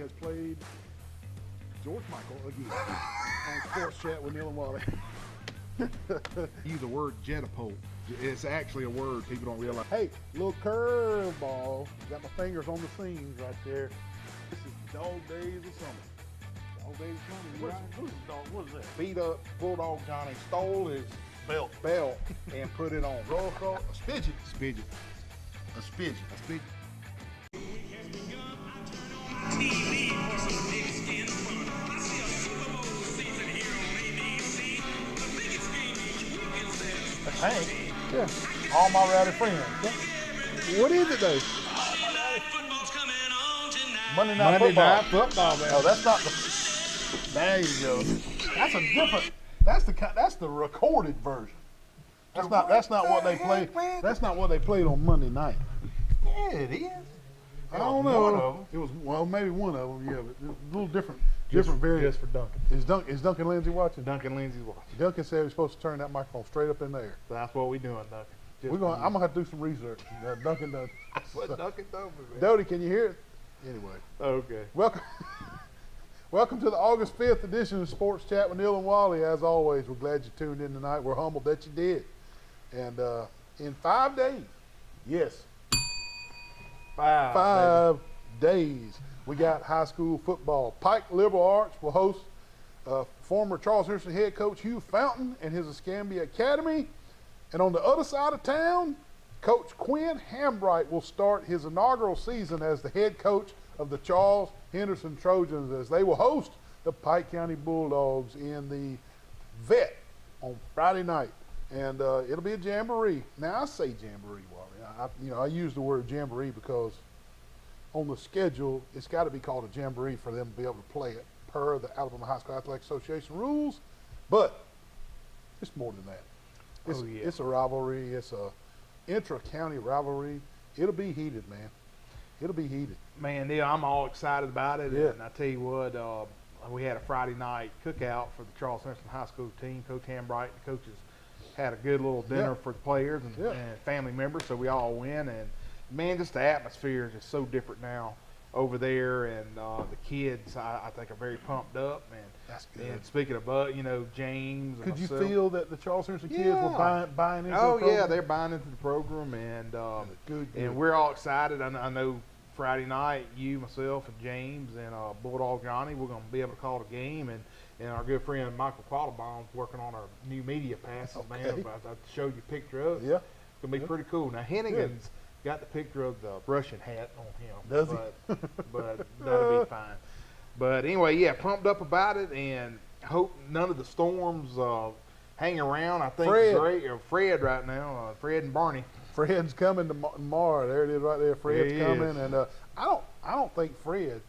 has played George Michael again on Sports Chat with Neal and Wally. Use the word jetapult. It's actually a word people don't realize. Hey, little curveball. Got my fingers on the seams right there. This is dog days of summer. Dog days of summer. What is that? Beat up Bulldog Johnny, stole his Belt. and put it on. Roll call. A spidget. A spidget. TV for some big skin fun. I see a Super Bowl season here on ABC. The biggest game each week is this. Hank. Yeah. All my rowdy friends. What is it though? Football's coming on tonight. Monday night football, man. Oh, that's not the. There you go. That's a different. That's the recorded version. That's not what they played. That's not what they played on Monday night. Yeah, it is. I don't know. One of them. It was maybe one of them. Yeah, but it was a little different. Just variant. for Duncan. Is Duncan Lindsay watching? Duncan Lindsay's watching. Duncan said we're supposed to turn that microphone straight up in the air. So that's what we're doing, Duncan. I'm gonna have to do some research. Duncan does. What Duncan told me, man. Dodie, can you hear it? Anyway. Okay. Welcome to the August 5th edition of Sports Chat with Neal and Wally. As always, we're glad you tuned in tonight. We're humbled that you did. And in 5 days, yes, 5 days, we got high school football. Pike Liberal Arts will host former Charles Henderson head coach Hugh Fountain and his Escambia Academy. And on the other side of town, Coach Quinn Hambright will start his inaugural season as the head coach of the Charles Henderson Trojans, as they will host the Pike County Bulldogs in the Vet on Friday night. And it'll be a jamboree. Now, I say jamboree, Wally. I use the word jamboree because on the schedule, it's got to be called a jamboree for them to be able to play it per the Alabama High School Athletic Association rules. But it's more than that. It's a rivalry. It's a intra-county rivalry. It'll be heated, man. It'll be heated. Man, Neal, I'm all excited about it. Yeah. And I tell you what, we had a Friday night cookout for the Charles Henderson High School team. Coach Hambright and the coaches had a good little dinner for the players and family members, so we all went. And, man, just the atmosphere is just so different now over there. And the kids, I think, are very pumped up. And that's good. And speaking of, James and Could you myself, feel that the Charles Henderson kids were buying into the program? Oh, yeah, they're buying into the program. And, good. And we're all excited. I know Friday night, you, myself, and James, and Bulldog Johnny, we're going to be able to call the game. And our good friend Michael Quattlebaum's working on our new media passes, man. I showed you a picture of it. Yeah. It's going to be pretty cool. Now, Hennigan's got the picture of the Russian hat on him. Does he? But that'll be fine. But anyway, yeah, pumped up about it, and hope none of the storms hang around. I think Fred right now, Fred and Barney. Fred's coming tomorrow. There it is right there. Fred's coming. And I don't think Fred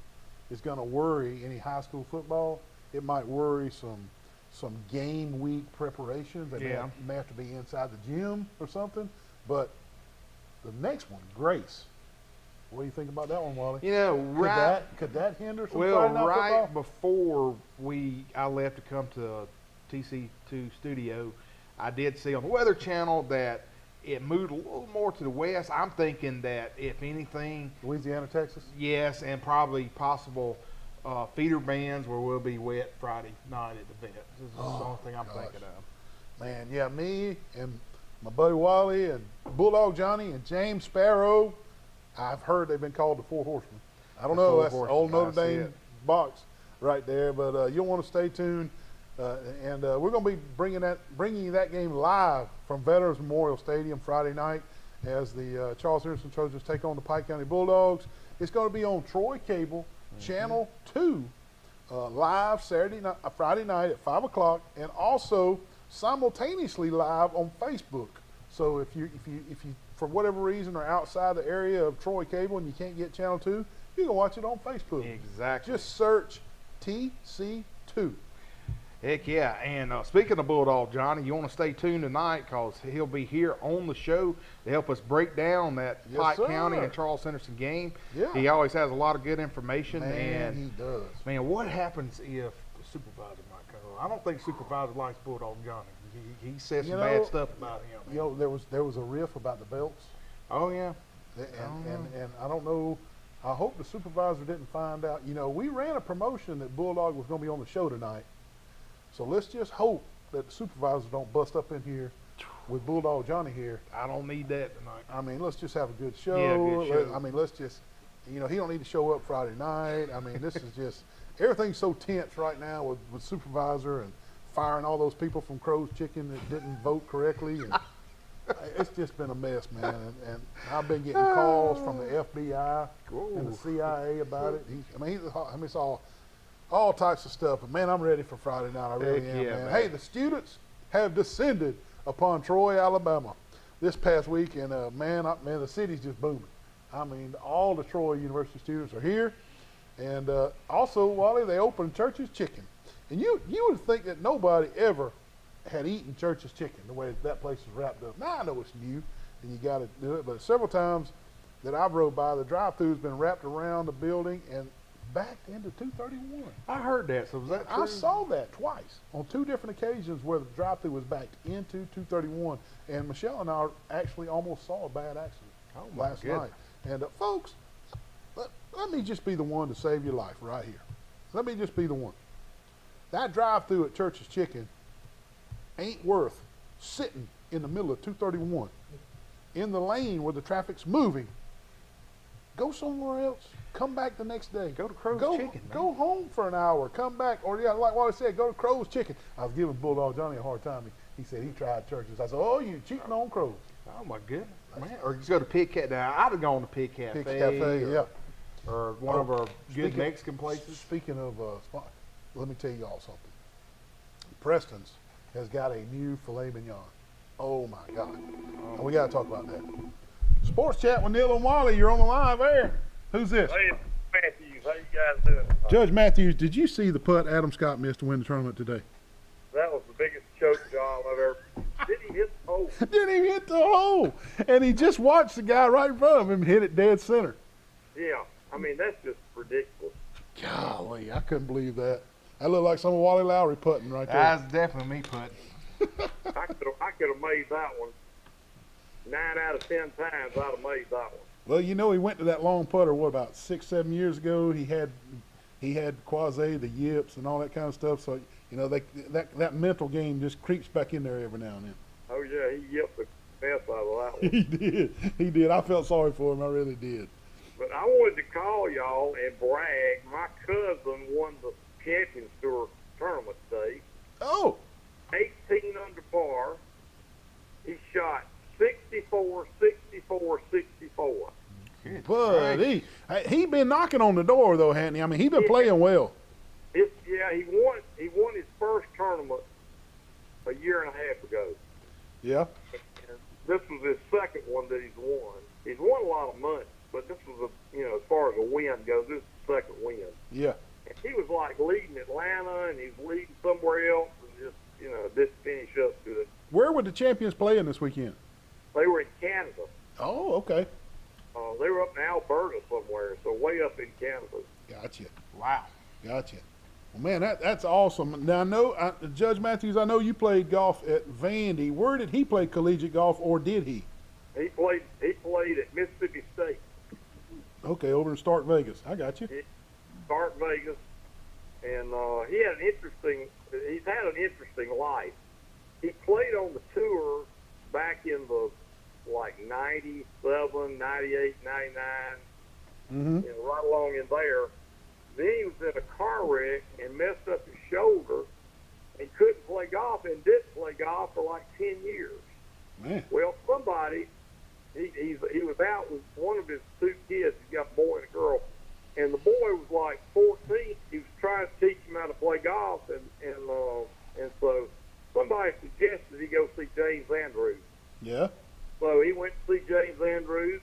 is going to worry any high school football. It might worry some game week preparations. They may have to be inside the gym or something. But the next one, Grace. What do you think about that one, Wally? Could that hinder some Friday night right football? before I left to come to TC2 studio, I did see on the Weather Channel that it moved a little more to the west. I'm thinking that if anything, Louisiana, Texas. Yes, and probably possible feeder bands where we'll be wet Friday night at the vet. This is the only thing I'm thinking of. Man, yeah, me and my buddy Wally and Bulldog Johnny and James Sparrow. I've heard they've been called the Four Horsemen. I don't know. That's the old Notre Dame box right there. But you'll want to stay tuned. And we're going to be bringing you that game live from Veterans Memorial Stadium Friday night as the Charles Henderson Trojans take on the Pike County Bulldogs. It's going to be on Troy Cable, Channel 2, live Friday night at 5 o'clock, and also simultaneously live on Facebook. So if you for whatever reason are outside the area of Troy Cable and you can't get Channel 2, you can watch it on Facebook. Exactly. Just search TC2. Heck yeah. And speaking of Bulldog Johnny, you want to stay tuned tonight because he'll be here on the show to help us break down that Pike County and Charles Henderson game. Yeah. He always has a lot of good information. Man, he does. Man, what happens if the supervisor might come? I don't think supervisor likes Bulldog Johnny. He says some bad stuff about him. You know, there was a riff about the belts. Oh, yeah. And I don't know I hope the supervisor didn't find out. You know, we ran a promotion that Bulldog was going to be on the show tonight. So let's just hope that the supervisors don't bust up in here with Bulldog Johnny here. I don't need that tonight. I mean, let's just have a good show. Yeah, good show. I mean, let's just, you know, he don't need to show up Friday night. I mean, this is just, everything's so tense right now with supervisor and firing all those people from Crow's Chicken that didn't vote correctly. And it's just been a mess, man. And I've been getting calls from the FBI and the CIA about it. It's all types of stuff. But, man, I'm ready for Friday night. I really am, man. Hey, the students have descended upon Troy, Alabama this past week. And, man, the city's just booming. I mean, all the Troy University students are here. And also, Wally, they opened Church's Chicken. And you would think that nobody ever had eaten Church's Chicken the way that place is wrapped up. Now I know it's new and you got to do it, but several times that I've rode by, the drive-thru's been wrapped around the building and backed into 231. I heard that. So was that true? I saw that twice on 2 different occasions where the drive-thru was backed into 231. And Michelle and I actually almost saw a bad accident last night. And folks, let me just be the one to save your life right here. Let me just be the one. That drive-thru at Church's Chicken ain't worth sitting in the middle of 231 in the lane where the traffic's moving. Go somewhere else. Come back the next day. Go to Crow's Chicken. Go home for an hour. Come back. Or, yeah, like Wally said, go to Crow's Chicken. I was giving Bulldog Johnny a hard time. He said he tried Church's. I said, oh, you cheating on Crow's. Oh, my goodness. Man. Or just go to Pig Cafe. Now, I'd have gone to Pig Cafe. Pig Cafe, yeah. Or one of our good Mexican places. Speaking of let me tell you all something. Preston's has got a new filet mignon. Oh my God. And we got to talk about that. Sports Chat with Neal and Wally. You're on the line there. Who's this? Hey, it's Matthews. How you guys doing? Judge Matthews, did you see the putt Adam Scott missed to win the tournament today? That was the biggest choke job I've ever. Didn't even hit the hole. Didn't even hit the hole. And he just watched the guy right in front of him hit it dead center. Yeah. I mean, that's just ridiculous. Golly, I couldn't believe that. That looked like some of Wally Lowry putting right there. That's definitely me putting. I could have made that one 9 out of 10 times. I'd have made that one. Well, you know, he went to that long putter, what, about 6, 7 years ago? He had Quasi, the yips, and all that kind of stuff. So, you know, that mental game just creeps back in there every now and then. Oh, yeah, he yipped the mess out of that one. He did. I felt sorry for him. I really did. But I wanted to call y'all and brag. My cousin won the Champions Tour tournament today. Oh. 18 under par. He shot 64, 64, 64. Buddy, he been knocking on the door though, hadn't he? I mean, he been playing well. He won his first tournament a year and a half ago. Yeah. And this was his second one that he's won. He's won a lot of money, but this was as far as a win goes, this is the second win. Yeah. And he was like leading Atlanta, and he's leading somewhere else, and just didn't finish up good. Where were the champions playing this weekend? They were in Canada. Oh, okay. They were up in Alberta somewhere, so way up in Canada. Gotcha. Wow. Gotcha. Well, man, that's awesome. Now, I know, Judge Matthews, I know you played golf at Vandy. Where did he play collegiate golf, or did he? He played at Mississippi State. Okay, over in Stark Vegas. I got you. Stark Vegas, and he's had an interesting life. He played on the tour back in the 97, 98, 99, right along in there. Then he was in a car wreck and messed up his shoulder and couldn't play golf and didn't play golf for like 10 years. Man. Well, somebody, he was out with one of his 2 kids. He's got a boy and a girl. And the boy was like 14. He was trying to teach him how to play golf. And so somebody suggested he go see James Andrews. Yeah. So he went to see James Andrews,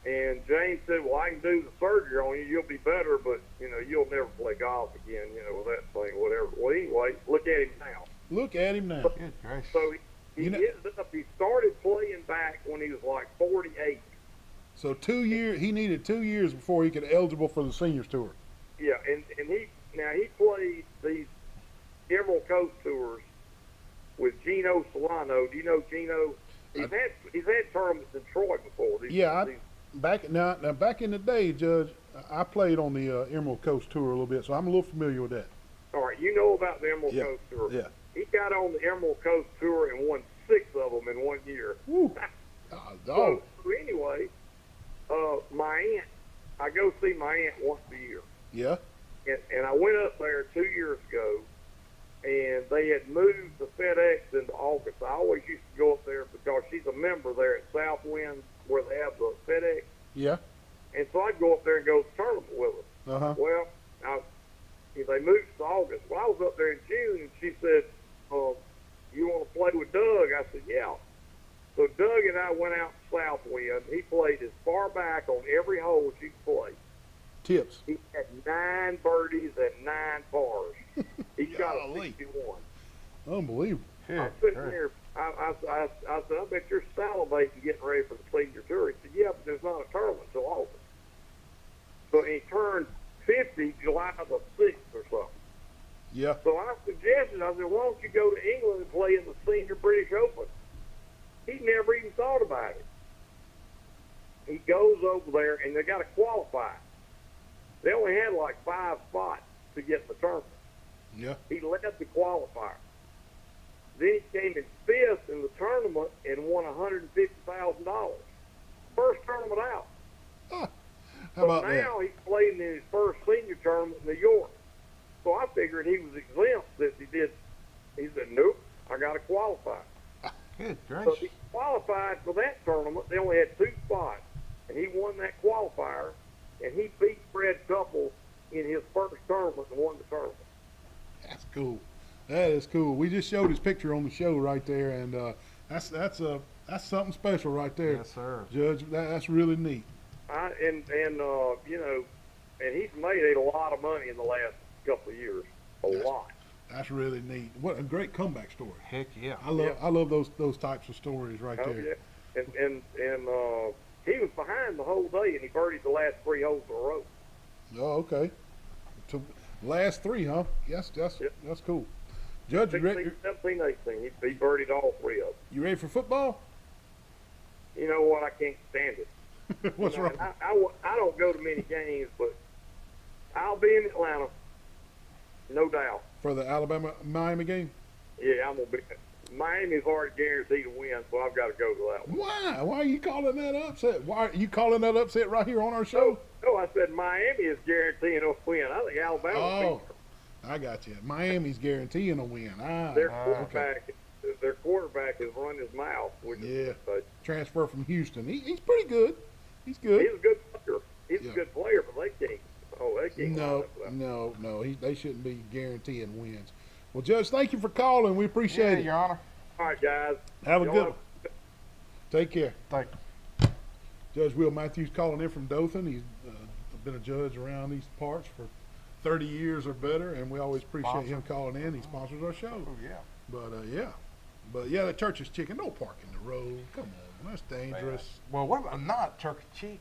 and James said, well, I can do the surgery on you. You'll be better, but, you'll never play golf again, with that thing, whatever. Well, anyway, look at him now. Look at him now. Good gracious. So he started playing back when he was like 48. So 2 years, he needed 2 years before he could be eligible for the seniors tour. Yeah, and he played these Emerald Coast tours with Gino Solano. Do you know Gino? He's had tournaments in Troy before. Now back in the day, Judge, I played on the Emerald Coast Tour a little bit, so I'm a little familiar with that. All right, you know about the Emerald Yeah, Coast Tour. yeah. He got on the Emerald Coast Tour and won 6 of them in 1 year. Woo. So anyway, my aunt, I go see my aunt once a year. Yeah. And I went up there 2 years ago, and they had moved the FedEx into August. I always used to go up there because she's a member there at Southwind where they have the FedEx. Yeah. And so I'd go up there and go to the tournament with her. Uh-huh. Well, they moved to August. Well, I was up there in June, and she said, you want to play with Doug? I said, yeah. So Doug and I went out to Southwind. He played as far back on every hole as you could play. Tips. He had 9 birdies and 9 pars. He shot a Golly. 61. Unbelievable. I'm sitting there. I said, I bet you're salivating getting ready for the senior tour. He said, yeah, but there's not a tournament until August. So he turned 50 July the 6th or something. Yeah. So I suggested, I said, why don't you go to England and play in the Senior British Open? He never even thought about it. He goes over there, and they got to qualify. They only had like 5 spots to get in the tournament. Yeah. He led the qualifier. Then he came in 5th in the tournament and won $150,000. First tournament out. How So about now that? he's playing in his first senior tournament in New York. So I figured he was exempt since he did. He said, nope, I got to qualify. Good So gracious. he qualified for that tournament. They only had 2 spots, and he won that qualifier, and he beat Fred Couple in his first tournament and won the tournament. That's cool. That is cool. We just showed his picture on the show right there, and that's something special right there. Yes, sir. Judge. That's really neat. And he's made a lot of money in the last couple of years. A lot. That's really neat. What a great comeback story. Heck yeah. I love those types of stories right Oh, there. yeah. And he was behind the whole day, and he birdied the last 3 holes in a row. Oh, okay. To last 3, huh? Yes, that's cool. Judge, you 16, ready, 17, 18. He birdied all 3 of them. you ready for football? You know what? I can't stand it. What's You know, wrong? I don't go to many games, but I'll be in Atlanta, no doubt. For the Alabama-Miami game? Yeah, I'm gonna be. Miami's already guaranteed to win, so I've got to go to that one. Why? Why are you calling that upset? Why are you calling that upset right here on our show? No, I said Miami is guaranteeing to win. I think Alabama. Oh, I got you. Miami's guaranteeing a win. Their Okay. quarterback has run his mouth. Which Yeah. is, Transfer from Houston. He's pretty good. He's good. he's a good player. He's Yeah. a good player, but they can't. Oh, they can't. line No, up that. no. They shouldn't be guaranteeing wins. Well, Judge, thank you for calling. We appreciate Yeah, it. Your Honor. All right, guys. Have a Y'all good have- one. Take care. Thank Judge Will Matthews calling in from Dothan. He's been a judge around these parts for 30 years or better, and we always appreciate him calling in. He sponsors our show. Oh, yeah. But yeah, the Church's Chicken. Don't park in the road. Come on, that's dangerous. Well, what about not Church's Chicken?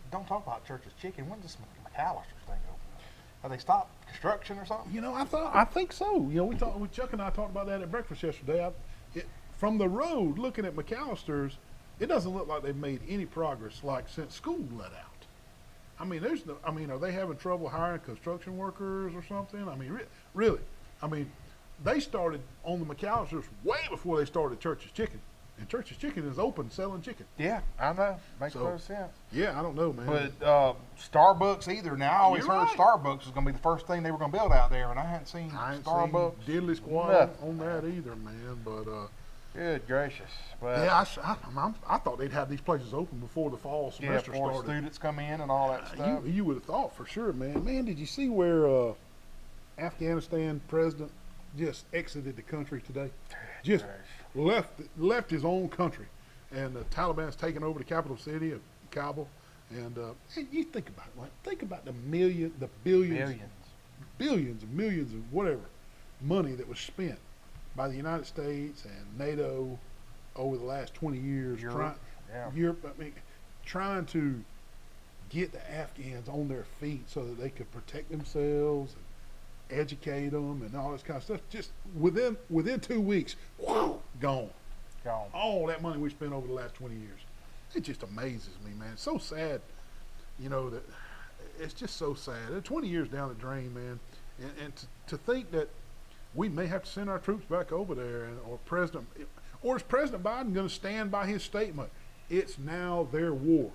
Don't talk about Church's Chicken. When's this McAllister's thing open? Have they stopped construction or something? You know, I think so. You know, Chuck and I talked about that at breakfast yesterday. From the road, looking at McAllister's, it doesn't look like they've made any progress like since school let out. I mean, are they having trouble hiring construction workers or something? I mean, really? I mean, they started on the McAllister's way before they started Church's Chicken, and Church's Chicken is open selling chicken. Yeah, I know. Makes So- total sense. Yeah, I don't know, man. But Starbucks either. Now, I always You're heard right. Starbucks was going to be the first thing they were going to build out there, and I hadn't seen I ain't Starbucks. seen diddly squad Nothing. on that either, man. But Good gracious. But yeah, I thought they'd have these places open before the fall yeah, semester before started. students come in and all that stuff. You would have thought for sure, man. Man, did you see where Afghanistan president just exited the country today? Just left his own country, and the Taliban's taken over the capital city of Kabul. And you think about it, like think about the billions and millions of whatever money that was spent by the United States and NATO over the last 20 years, Europe, trying to get the Afghans on their feet so that they could protect themselves and educate them and all this kind of stuff. Just within 2 weeks, whew, gone. Gone. All that money we spent over the last 20 years. it just amazes me, man. It's so sad, you know, that it's just so sad. They're 20 years down the drain, man, and to think that we may have to send our troops back over there, or is President Biden going to stand by his statement? It's now their war.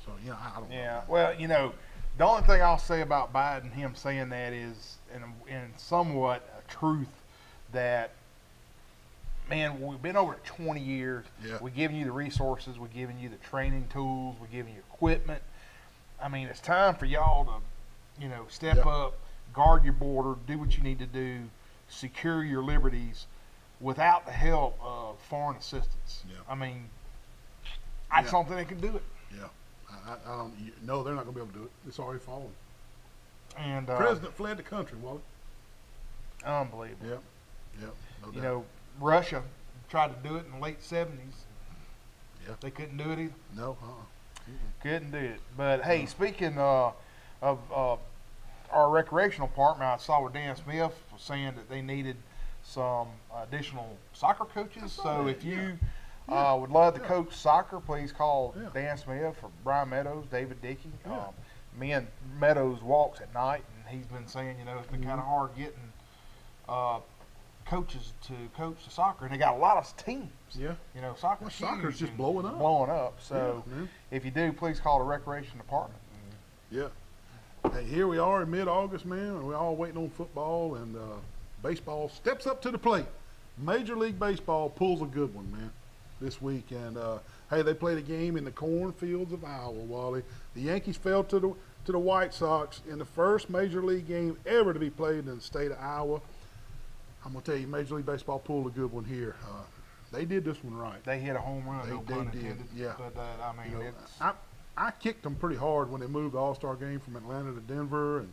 So, you know, I don't know. Yeah, well, you know, the only thing I'll say about Biden, him saying that is, in somewhat a truth, that, man, we've been over 20 years. Yeah. We're giving you the resources. We're giving you the training tools. We're giving you equipment. I mean, it's time for y'all to, you know, step up, guard your border, do what you need to do, secure your liberties without the help of foreign assistance. Yeah. I mean, I just don't think they can do it. Yeah. I don't. No, they're not going to be able to do it. It's already fallen. And President fled the country, Wally. unbelievable. Yep. Yep. No doubt. You know, Russia tried to do it in the late 70s. Yeah. They couldn't do it either. No. Couldn't do it. But hey, speaking of our recreational department, I saw where Dan Smith was saying that they needed some additional soccer coaches. So if you would love to coach soccer, please call Dan Smith or Brian Meadows, David Dickey. Me and Meadows walks at night, and he's been saying, you know, it's been kind of hard getting coaches to coach the soccer, and they got a lot of teams. Yeah. You know, soccer's soccer's huge just and blowing up. Blowing up. So Yeah, man. if you do, please call the recreation department. Yeah. Hey, here we are in mid-August, man, and we're all waiting on football, and baseball steps up to the plate. Major League Baseball pulls a good one, man, this week. And, hey, they played a game in the cornfields of Iowa, Wally. The Yankees fell to the White Sox in the first Major League game ever to be played in the state of Iowa. I'm going to tell you, Major League Baseball pulled a good one here. They did this one right. They hit a home run, no pun did, intended. yeah. But, I mean, You know, it's... I kicked them pretty hard when they moved the All-Star game from Atlanta to Denver, and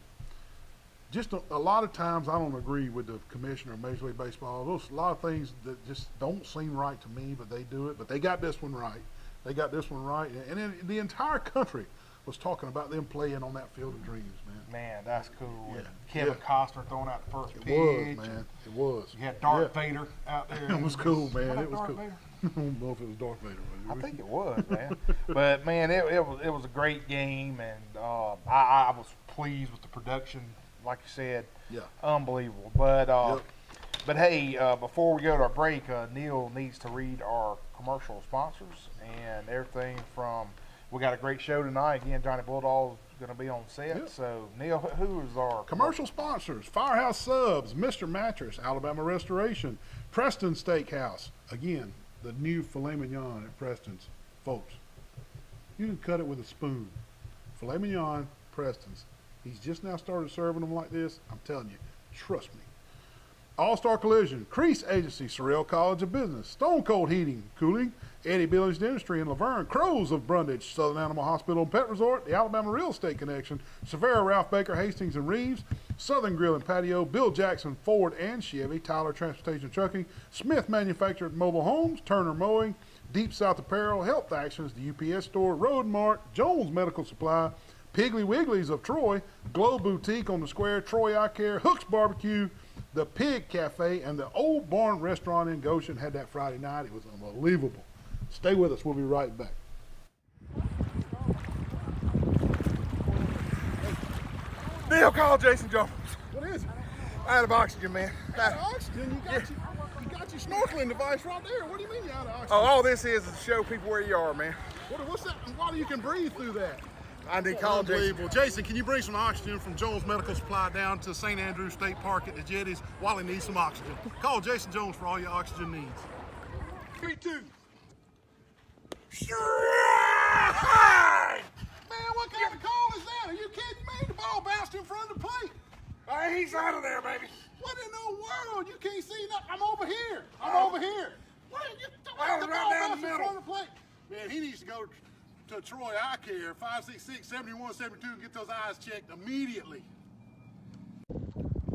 just a lot of times I don't agree with the commissioner of Major League Baseball. There's a lot of things that just don't seem right to me, but they do it. But they got this one right. They got this one right, and then the entire country was talking about them playing on that Field of Dreams, man. Man, that's cool. Yeah. And Kevin Yeah. Costner throwing out the first It pitch. was, man. It was. You had Darth Vader out there. It was cool, man. Was that It was Darth cool. Vader? I don't know if it was Darth Vader. I think it was, man. But man, it was a great game, and I was pleased with the production. Like you said, unbelievable. But but hey, before we go to our break, Neal needs to read our commercial sponsors and everything from. We got a great show tonight. Again, Johnny Bulldog's going to be on set. Yep. So Neal, who is our Commercial sponsors: Firehouse Subs, Mr. Mattress, Alabama Restoration, Preston Steakhouse. Again, the new filet mignon at Preston's. Folks, you can cut it with a spoon. Filet mignon, Preston's. He's just now started serving them like this. I'm telling you, trust me. All-Star Collision, Crease Agency, Sorrell College of Business, Stone Cold Heating, Cooling, Eddie Billings Dentistry in Laverne, Crows of Brundage, Southern Animal Hospital and Pet Resort, the Alabama Real Estate Connection, Severa, Ralph Baker, Hastings and Reeves, Southern Grill and Patio, Bill Jackson, Ford and Chevy, Tyler Transportation Trucking, Smith Manufactured Mobile Homes, Turner Mowing, Deep South Apparel, Health Actions, the UPS Store, Road Mart, Jones Medical Supply, Piggly Wigglies of Troy, Glow Boutique on the Square, Troy Eye Care, Hooks Barbecue, the Pig Cafe, and the Old Barn Restaurant in Goshen. Had that Friday night. It was unbelievable. Stay with us. We'll be right back. Neal, call Jason Jones. What is it? Out of oxygen, man. Oxygen. You got your snorkeling device right there. What do you mean you're out of oxygen? Oh, all this is to show people where you are, man. What's that? Why do you can breathe through that? I need to call Jason. Unbelievable. Jason, can you bring some oxygen from Jones Medical Supply down to St. Andrews State Park at the Jetties? Wally needs some oxygen. Call Jason Jones for all your oxygen needs. 3, 2. Man, what kind of call is that? Are you kidding me? The ball bounced in front of the plate. Hey, he's out of there, baby. What in the world? You can't see nothing. I'm over here. Over here. What? The right ball down bounced the in middle. front of the plate. Man, he needs to go to Troy Eye Care, 566-7172, and get those eyes checked immediately.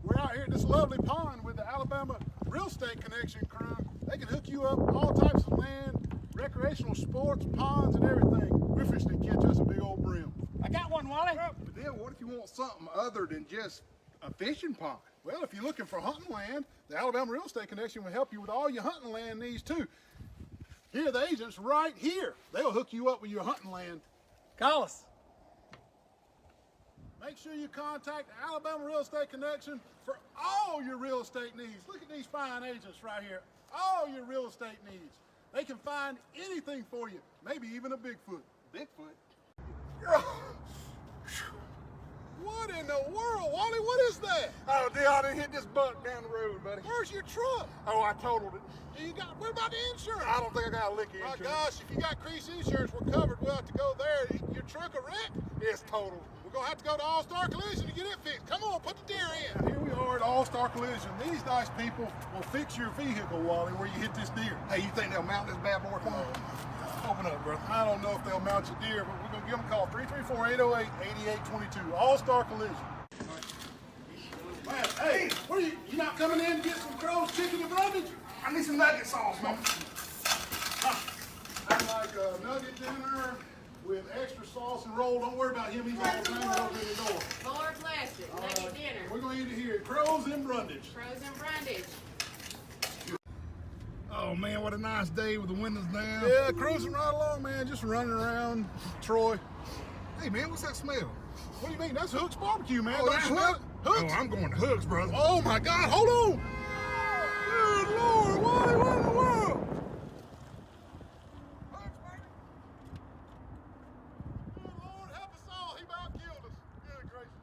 We're out here at this lovely pond with the Alabama Real Estate Connection crew. They can hook you up all types of land, recreational sports, ponds, and everything. We're fishing to catch us a big old brim. I got one, Wally. But then what if you want something other than just a fishing pond? Well, if you're looking for hunting land, the Alabama Real Estate Connection will help you with all your hunting land needs too. Here, the agent's right here. They'll hook you up with your hunting land. Call us. Make sure you contact Alabama Real Estate Connection for all your real estate needs. Look at these fine agents right here. All your real estate needs. They can find anything for you, maybe even a Bigfoot. Bigfoot. What in the world, Wally? What is that? Oh, Dion done hit this buck down the road, buddy. Where's your truck? Oh, I totaled it. What about the insurance? I don't think I got a lick of My insurance. gosh, if you got Crease Insurance, we're covered. We'll have to go there. Your truck a wreck? It's totaled. We're gonna have to go to All-Star Collision to get it fixed. Come on, put the deer in. Here we are at All-Star Collision. These nice people will fix your vehicle, Wally, where you hit this deer. Hey, you think they'll mount this bad boy for me? Open up, brother. I don't know if they'll mount your deer, but we're gonna give them a call. 334-808-8822. All-Star Collision. Man, hey, what are you not coming in to get some Crow's chicken and brundage? I need some nugget sauce, man. I'd like a nugget dinner with extra sauce and roll. Don't worry about him. He's all the time over in the door. Lord bless it. Nugget dinner. We're going to eat it here. Crow's and brundage. Frozen brundage. Oh, man, what a nice day with the windows down. Yeah, cruising right along, man. Just running around Troy. Hey, man, what's that smell? What do you mean? That's Hook's Barbecue, man. Oh, Don't that's you smell Hook? it? Hook's. Oh, I'm going to Hooks, brother. Oh, my God. Hold on. Good Lord. Wally, what in the world? Hooks, baby. Good Lord, help us all. He about killed us. Good gracious.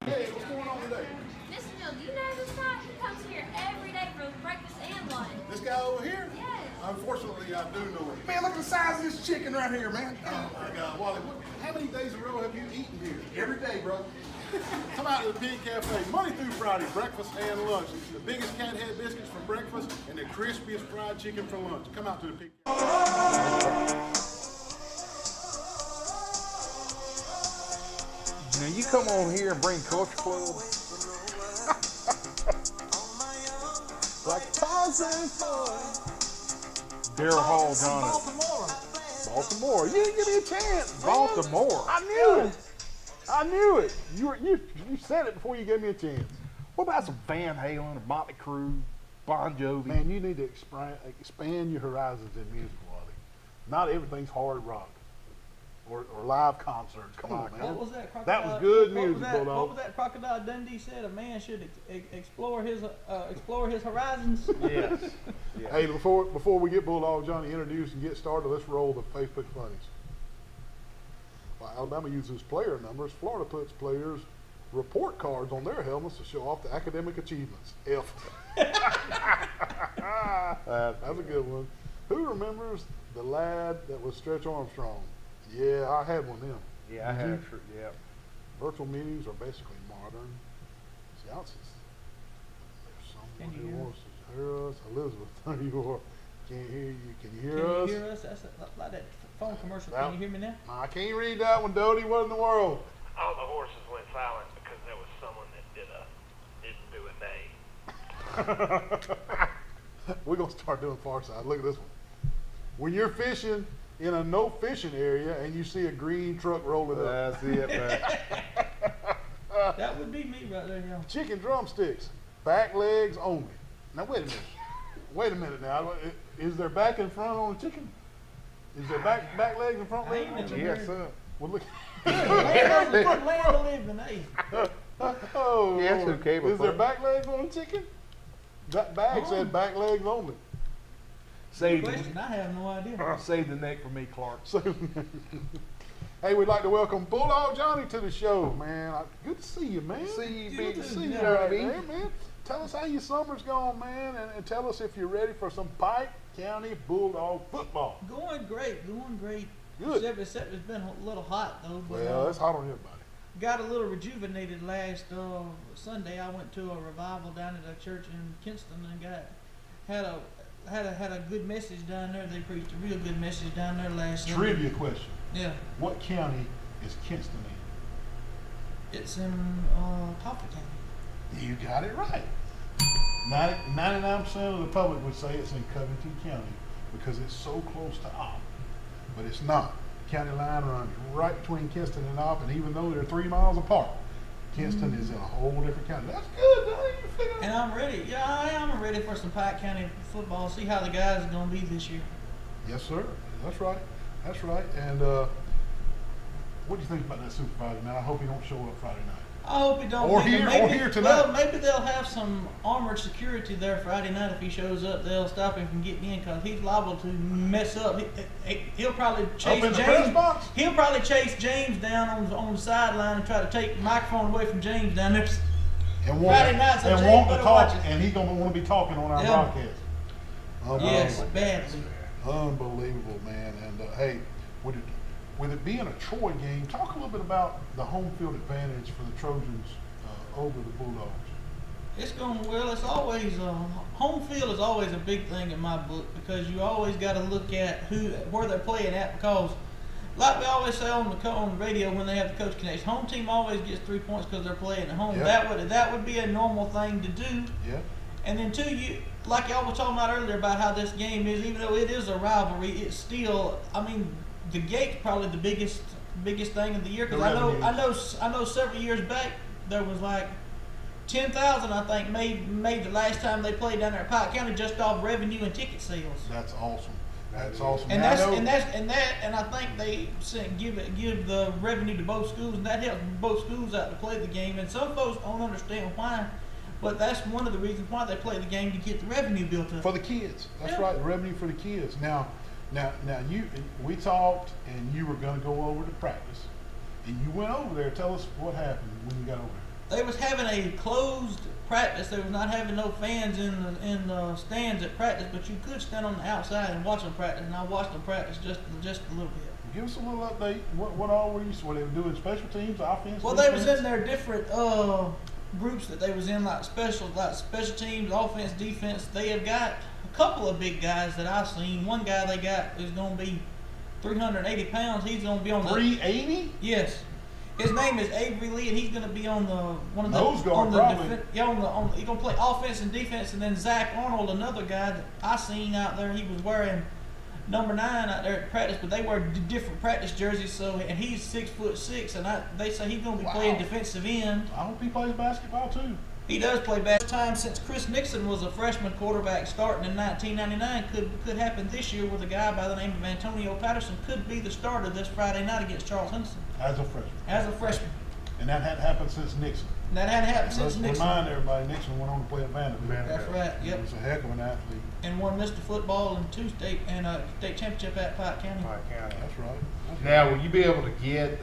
Hey, what's going on today? Mr. Neal, do you know this guy? He comes here every day for breakfast and lunch. This guy over here? Yes. Unfortunately, I do know him. Man, look at the size of this chicken right here, man. Oh, my God. Wally, how many days in a row have you eaten here? Every day, bro. Come out to the Pig Cafe Monday through Friday, breakfast and lunch. The biggest cat head biscuits for breakfast and the crispiest fried chicken for lunch. Come out to the Pig Cafe. Now you come on here and bring Culture Club. Like Tarzan Daryl Hall Johnny. Baltimore. You didn't give me a chance. Baltimore. I knew it. I knew it. You said it before you gave me a chance. What about some Van Halen or Motley Crue, Bon Jovi? Man, you need to expand your horizons in music, Wally. Not everything's hard rock or live concerts. Come on, man. What was that? That was good what was music, that, Bulldog. What was that Crocodile Dundee said? A man should explore his horizons. Yes. Yeah. Hey, before we get Bulldog Johnny introduced and get started, let's roll the Facebook funnies. While Alabama uses player numbers, Florida puts players' report cards on their helmets to show off the academic achievements. F. That's a good one. Who remembers the lad that was Stretch Armstrong? Yeah, I had one of them. Yeah, I Did you? have. Yeah. Virtual meetings are basically modern seances. There's Can someone you who hear wants to hear us. Elizabeth, there you are. Can't hear you. Can you hear Can us? you hear us? That's like that phone commercial. That- Can you hear me now? I can't read that one, Dodie. What in the world? All the horses went silent because there was someone that didn't do a day. We're going to start doing Far Side. Look at this one. When you're fishing in a no fishing area and you see a green truck rolling up. That's it, man. That would be me right there, yeah. Chicken drumsticks, back legs only. Now, wait a minute. Wait a minute now. Is there back and front on the chicken? Is there back legs and front I legs ain't on the never chicken? Yes, heard. sir. Well, look. Land of the living, hey. Oh, Yes, Lord. okay, but Is there first- back legs on the chicken? That bag said back legs only. Save Question, I have no idea. save the neck for me, Clark. So, hey, we'd like to welcome Bulldog Johnny to the show, man. Good to see you, man. See you, Good big to see you yeah, right Johnny. there, man. Tell us how your summer's gone, man, and tell us if you're ready for some Pike County Bulldog football. Going great. Good. Except it's been a little hot though. But, Well, it's hot on everybody. got a little rejuvenated last Sunday. I went to a revival down at a church in Kenstoning and had a good message down there. They preached a real good message down there last Sunday. Trivia question. Yeah, What county is Kinston it's in Coffee County. in? You got it right. 99% of the public would say it's in Covington County because it's so close to Opp, but it's not. The county line runs right between Kinston and Opp, and even though they're 3 miles apart, Kinston is in a whole different county. That's good, man. You figured it And out. I'm ready. Yeah, I am ready for some Pike County football. See how the guys are gonna be this year. Yes, sir. That's right. That's right. And what do you think about that Super Friday night? I hope he don't show up Friday night. I hope he don't. Or maybe, here- maybe, or here tonight. Well, maybe they'll have some armored security there Friday night. If he shows up, they'll stop him from getting in because he's liable to mess up. He'll probably chase Up in the press James. box? He'll probably chase James down on the sideline and try to take the microphone away from James down there. And Friday night, so and James want to better talk, watch it. and he's gonna want to be talking on our Yeah. broadcast. Yes, badly. Unbelievable, man. And hey, with it being a Troy game, talk a little bit about the home field advantage for the Trojans over the Bulldogs. It's going well. It's always home field is always a big thing in my book because you always got to look at where they're playing at because, like we always say on the radio when they have the coach connection, home team always gets 3 points because they're playing at home. Yep. That would be a normal thing to do. Yeah. And then two, like y'all was talking about earlier about how this game is, even though it is a rivalry, it's still. I mean, the gate's probably the biggest thing of the year because I know several years back there was like 10,000 I think made the last time they played down there at Pike County just off revenue and ticket sales. That's awesome. That's awesome. And Now, I think they give the revenue to both schools and that helps both schools out to play the game. And some folks don't understand why, but that's one of the reasons why they play the game to get the revenue built up for the kids. That's Yeah. right. The revenue for the kids. Now, we talked, and you were going to go over to practice, and you went over there. Tell us what happened when you got over there. They was having a closed practice. They was not having no fans in the stands at practice, but you could stand on the outside and watch them practice. And I watched them practice just a little bit. Give us a little update. What all were you? What they were doing? Special teams, offense. Well, they was in their different groups that they was in, like special teams, offense, defense. They have got a couple of big guys that I've seen. One guy they got is going to be 380 pounds. He's going to be on the 380. Yes. His name is Avery Lee, and he's going to be on the nose guard, probably. He's going to play offense and defense. And then Zach Arnold, another guy that I seen out there, he was wearing number 9 out there at practice, but they wear different practice jerseys. So, and he's 6'6", and they say he's going to be playing defensive end. I hope he plays basketball too. He does play basketball. Time since Chris Nixon was a freshman quarterback starting in 1999 could happen this year with a guy by the name of Antonio Patterson could be the starter this Friday night against Charles Henderson. As a freshman. And that hadn't happened since Nixon. That hadn't happened since Nixon. Remind everybody, Nixon went on to play at Vanderbilt. That's right. Yep. He was a heck of an athlete. And won Mr. Football and state championship at Pike County. That's right. Now, will you be able to get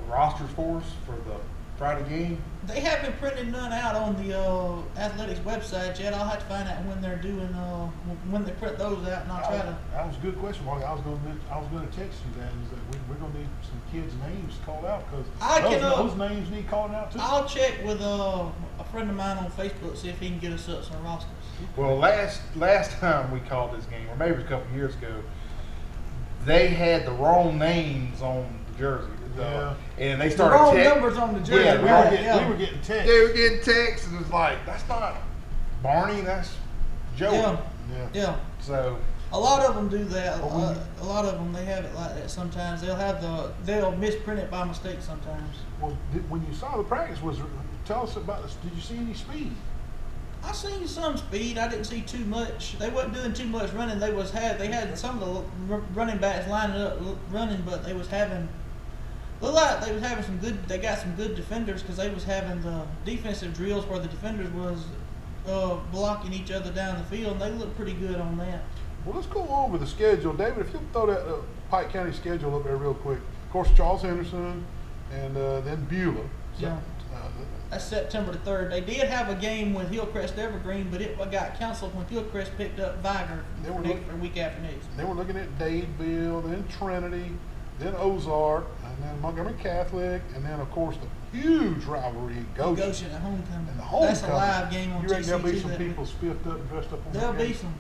rosters for us for the Friday game? They haven't printed none out on the athletics website yet. I'll have to find out when they're doing when they print those out, and I'll try to. That was a good question, Wally. I was going to text you that. Is that we're going to need some kids' names called out because those names need calling out too. I'll check with a friend of mine on Facebook, see if he can get us up some rosters. Well, last time we called this game, or maybe it was a couple years ago, they had the wrong names on the jersey. Yeah. And they started the wrong numbers on the jersey. Yeah, we were getting texts. They were getting texts, and it was like, that's not Barney, that's Joey. Yeah. So a lot of them do that. A lot of them, they have it like that sometimes. They'll misprint it by mistake sometimes. Well, when you saw the practice, tell us about this. Did you see any speed? I seen some speed. I didn't see too much. They wasn't doing too much running. They had some of the running backs lining up running, but they was having some good. They got some good defenders because they was having the defensive drills where the defenders was blocking each other down the field, and they looked pretty good on that. Well, let's go over the schedule, David. If you throw that Pike County schedule up there real quick. Of course, Charles Henderson, and then Beulah. Yeah. That's September the 3rd. They did have a game with Hillcrest Evergreen, but it got canceled when Hillcrest picked up Viger for week after next. They were looking at Dadeville, then Trinity, then Ozark, and then Montgomery Catholic, and then, of course, the huge rivalry in Goshen. Goshen at homecoming. And the homecoming. That's a live game on You reckon there'll be TCT some that people spiffed up and dressed up on There'll that be game?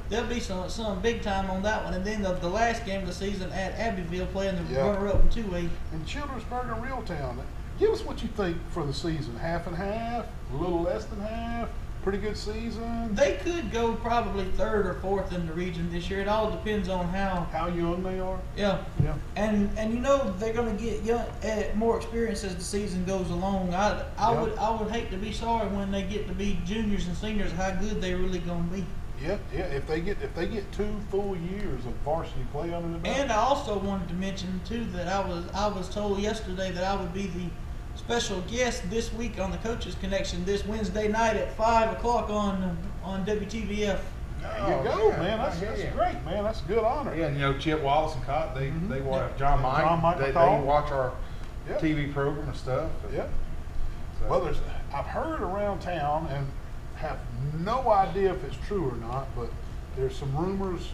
There'll be some big time on that one. And then the last game of the season at Abbeville playing the Yeah. runner-up in 2A. And Childersburg and Reeltown. Give us what you think for the season. Half and half? A little less than half? Pretty good season? They could go probably 3rd or 4th in the region this year. It all depends on how young they are. Yeah. Yeah. And you know they're going to get more experience as the season goes along. I would hate to be sorry when they get to be juniors and seniors how good they're really going to be. Yeah. If they get 2 full years of varsity play under the belt. And I also wanted to mention too that I was told yesterday that I would be the special guest this week on the Coaches Connection this Wednesday night at 5 o'clock on WTVF. There you go, man. That's great, man. That's a good honor. Yeah, and you know Chip Wallace and Cott, they watch John Mike. They McCall. watch our Yep. TV program and stuff. Yep. So. Well, I've heard around town and have no idea if it's true or not, but there's some rumors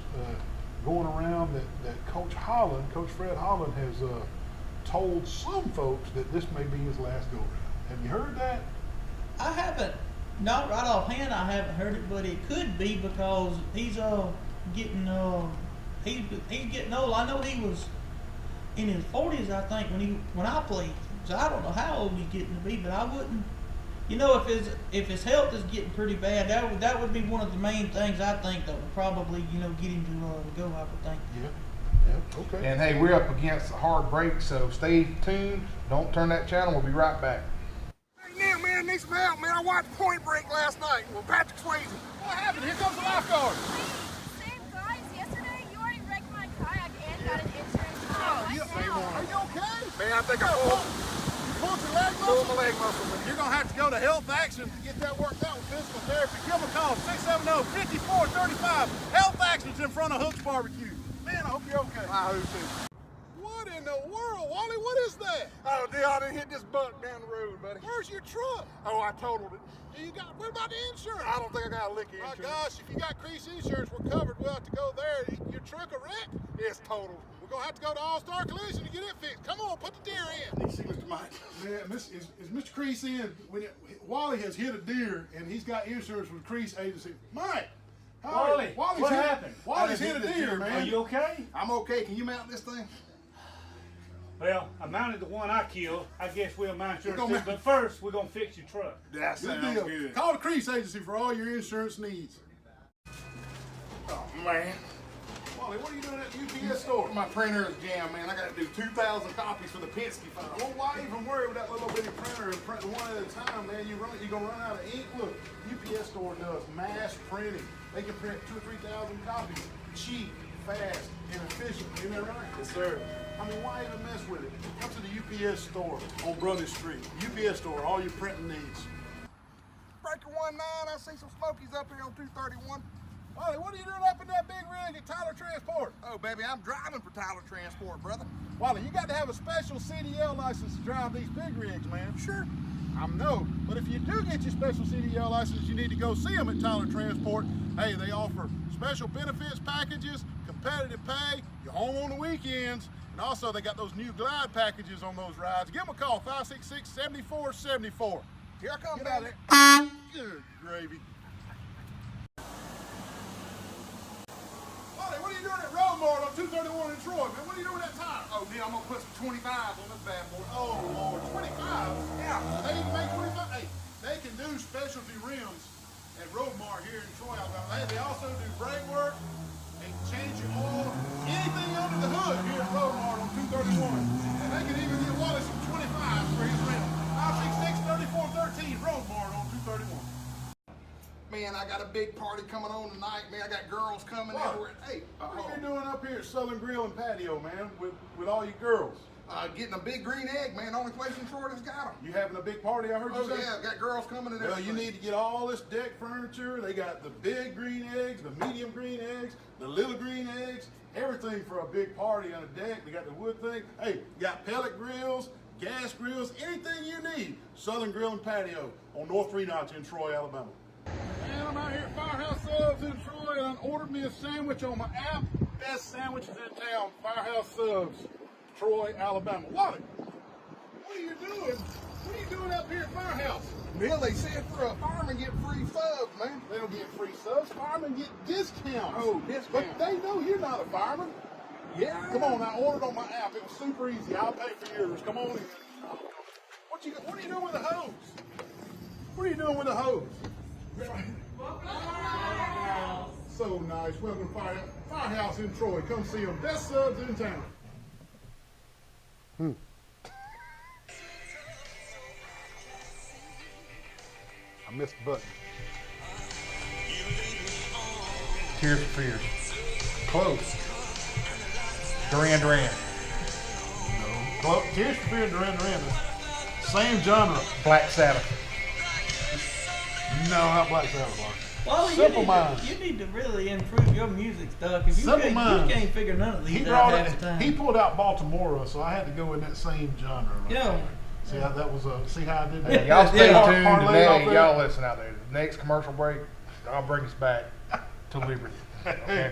going around that Coach Fred Holland, has told some folks that this may be his last go-round. Have you heard that? I haven't, not right offhand. I haven't heard it, but it could be because he's getting he's getting old. I know he was in his 40s, I think, when I played. So I don't know how old he's getting to be, but I wouldn't. You know, if his health is getting pretty bad, that would be one of the main things I think that would probably get him to go. I would think. Yeah. Okay. And hey, we're up against a hard break, so stay tuned. Don't turn that channel. We'll be right back. Hey, Neal, man, need some help, man. I watched Point Break last night. Well, Patrick Swayze. What happened? Here comes the lifeguard. Same guys, yesterday you already wrecked my kayak and got an insurance claim Are right you now. okay? Man, I think I pulled your leg muscle? Pulled my leg muscle. You're going to have to go to Health Action to get that worked out with physical therapy. Give them a call, 670-5435. Health Action's in front of Hook's Barbecue. Man, I hope you're okay. I hope too. What in the world, Wally? What is that? Oh, Neal, I done hit this buck down the road, buddy. Where's your truck? Oh, I totaled it. What about the insurance? I don't think I got a lick of insurance. My gosh, if you got Crease Insurance, we're covered. We'll have to go there. Your truck a wreck? It's totaled. We're going to have to go to All-Star Collision to get it fixed. Come on, put the deer in. You see Mr. Mike? Man, is Mr. Crease in? Wally has hit a deer, and he's got insurance with Crease Agency. Mike! Wally, what happened? Wally's hit a deer, man. Are you okay? I'm okay. Can you mount this thing? Well, I mounted the one I killed. I guess we'll mount yours too. But first, we're going to fix your truck. That sounds good. Call the Crease Agency for all your insurance needs. Oh, man. Wally, what are you doing at the UPS store? My printer is jammed, man. I got to do 2,000 copies for the Penske file. Well, why even worry with that little bitty printer and print one at a time, man? You're going to run out of ink. Look, UPS store does mass printing. They can print 2,000 or 3,000 copies, cheap, fast, and efficient. Isn't that right? Yes, sir. I mean, why even mess with it? Come to the UPS store on Brothers Street. UPS store, all your printing needs. Breaker 19, I see some smokies up here on 231. Ollie, what are you doing up in that big rig at Tyler Transport? Oh, baby, I'm driving for Tyler Transport, brother. Wally, you got to have a special CDL license to drive these big rigs, man. Sure. I know, but if you do get your special CDL license, you need to go see them at Tyler Transport. Hey, they offer special benefits packages, competitive pay, you're home on the weekends, and also they got those new glide packages on those rides. Give them a call, 566-7474. Here I come, Get out baby. of there. Good gravy. Wally, what are you doing at Roadmart on 231 in Troy, man? What are you doing at time? Oh, Neal, I'm going to put some 25s on this bad boy. Oh, Lord, 25? Yeah. They even make 25? Hey, they can do specialty rims at Roadmart here in Troy, Alabama. Hey, they also do brake work. They can change your oil, anything under the hood here at Roadmart on 231. And they can even get Wally some 25s for his rim. 566-3413, Roadmart on 231. Man, I got a big party coming on tonight, man. I got girls coming everywhere. Hey, what are you doing up here at Southern Grill and Patio, man, with all your girls? Getting a big green egg, man. Only place in Troy that's got them. You having a big party, I heard you say? Oh, yeah. Got girls coming and everything. Well, you need to get all this deck furniture. They got the big green eggs, the medium green eggs, the little green eggs, everything for a big party on a deck. They got the wood thing. Hey, you got pellet grills, gas grills, anything you need. Southern Grill and Patio on North 3 Notch in Troy, Alabama. Man, I'm out here at Firehouse Subs in Troy, and I ordered me a sandwich on my app. Best sandwiches in town, Firehouse Subs, Troy, Alabama. Wally, what are you doing? What are you doing up here at Firehouse? Neal, they said for a fireman get free subs, man. They don't get free subs. Firemen get discounts. Oh, discounts. But they know you're not a fireman. Yeah. Come on, I ordered on my app. It was super easy. I'll pay for yours. Come on in. What are you doing with the hose? What are you doing with the hose? So nice. Welcome to Firehouse in Troy. Come see them. Best subs in town. I missed the button. Tears for Fears. Close. Duran Duran. No. Tears for Fears and Duran Duran. Same genre. Black Sabbath. No, not Black Sabbath. Well, Simple Minds. You need to really improve your music stuff. If you Simple Minds. You can't figure none of these He out brought half it. the time. He pulled out Baltimore, so I had to go in that same genre. Right Yeah. there. See how that was see how I did that? Hey, y'all stay Yeah. tuned Parlay today. off there. Y'all listen out there. The next commercial break, I'll bring us back to liberty. Okay.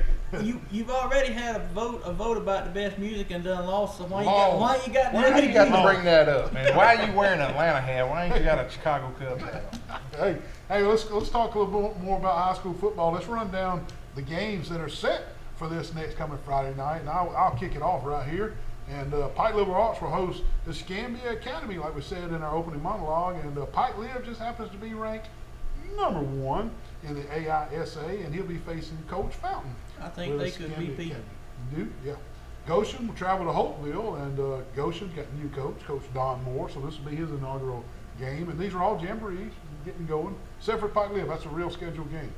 You've already had a vote about the best music and done lost. So why you got Why to you got to bring that up, man? Why are you wearing an Atlanta hat? Why ain't you got a Chicago Cubs hat on? Hey, let's talk a little bit more about high school football. Let's run down the games that are set for this next coming Friday night, and I'll kick it off right here. And Pike Liberal Arts will host the Scambia Academy, like we said in our opening monologue. And Pike Lib just happens to be ranked number 1 in the AISA, and he'll be facing Coach Fountain. I think they could be beat. Yeah. Goshen will travel to Hopeville, and Goshen's got a new coach, Coach Don Moore, so this will be his inaugural game. And these are all jamborees getting going, except for Pike Lib. That's a real scheduled game.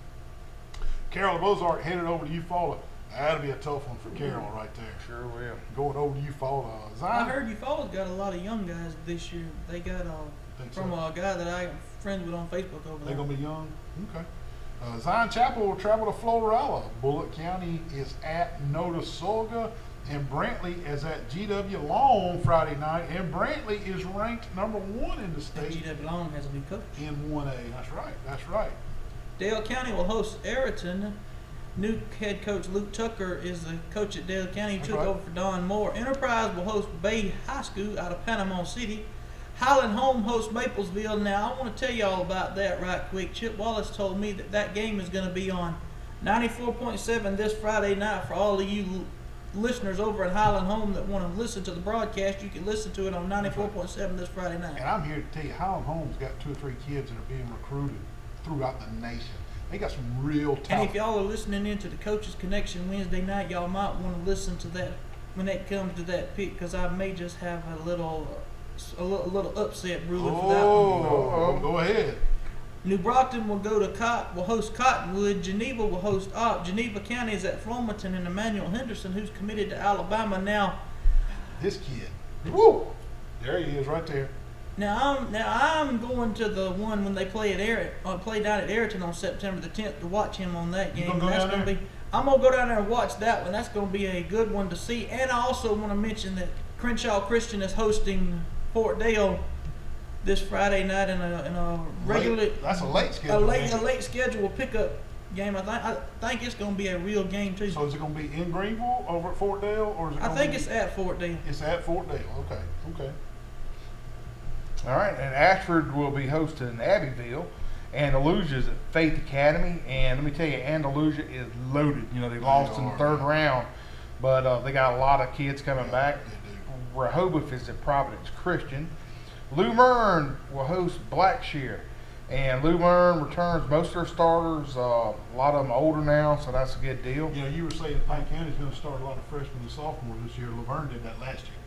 Carroll of Ozark headed over to Eufaula. That'll be a tough one for Carroll right there. Sure will. Going over to Eufaula. I heard Eufaula's got a lot of young guys this year. They got from a guy that I'm friends with on Facebook over there. They're going to be young? Okay. Zion Chapel will travel to Florala. Bullock County is at Notasulga, and Brantley is at GW Long Friday night. And Brantley is ranked number 1 in the state. GW Long has a new coach. In 1A. That's right. Dale County will host Ayrton. New head coach Luke Tucker is the coach at Dale County. He took over for Don Moore. Enterprise will host Bay High School out of Panama City. Highland Home hosts Maplesville. Now, I want to tell you all about that right quick. Chip Wallace told me that game is going to be on 94.7 this Friday night. For all of you listeners over at Highland Home that want to listen to the broadcast, you can listen to it on 94.7 this Friday night. And I'm here to tell you, Highland Home's got 2 or 3 kids that are being recruited throughout the nation. They got some real talent. And if y'all are listening into the Coaches Connection Wednesday night, y'all might want to listen to that when it comes to that pick, because I may just have a little upset brewing for that one. Go ahead. New Brockton will will host Cottonwood. Geneva will host Opp. Geneva County is at Flomaton, and Emmanuel Henderson, who's committed to Alabama now. This kid, woo! There he is, right there. Now I'm going to the one when they play down at Ayrton on September the 10th to watch him on that game. I'm gonna go down there and watch that one. That's gonna be a good one to see. And I also want to mention that Crenshaw Christian is hosting Fort Dale this Friday night in a regular. That's a late schedule. A late schedule pickup game. I think it's going to be a real game too. So is it going to be in Greenville over at Fort Dale, or is it? I think it's at Fort Dale. It's at Fort Dale. Okay. All right, and Ashford will be hosting Abbeville. Andalusia's at Faith Academy, and let me tell you, Andalusia is loaded. You know, they lost in the 3rd round, but they got a lot of kids coming back. Rehoboth is at Providence Christian. Luverne will host Blackshear, and Luverne returns most of their starters. A lot of them older now, so that's a good deal. You know, you were saying Pike County's going to start a lot of freshmen and sophomores this year. Luverne did that last year.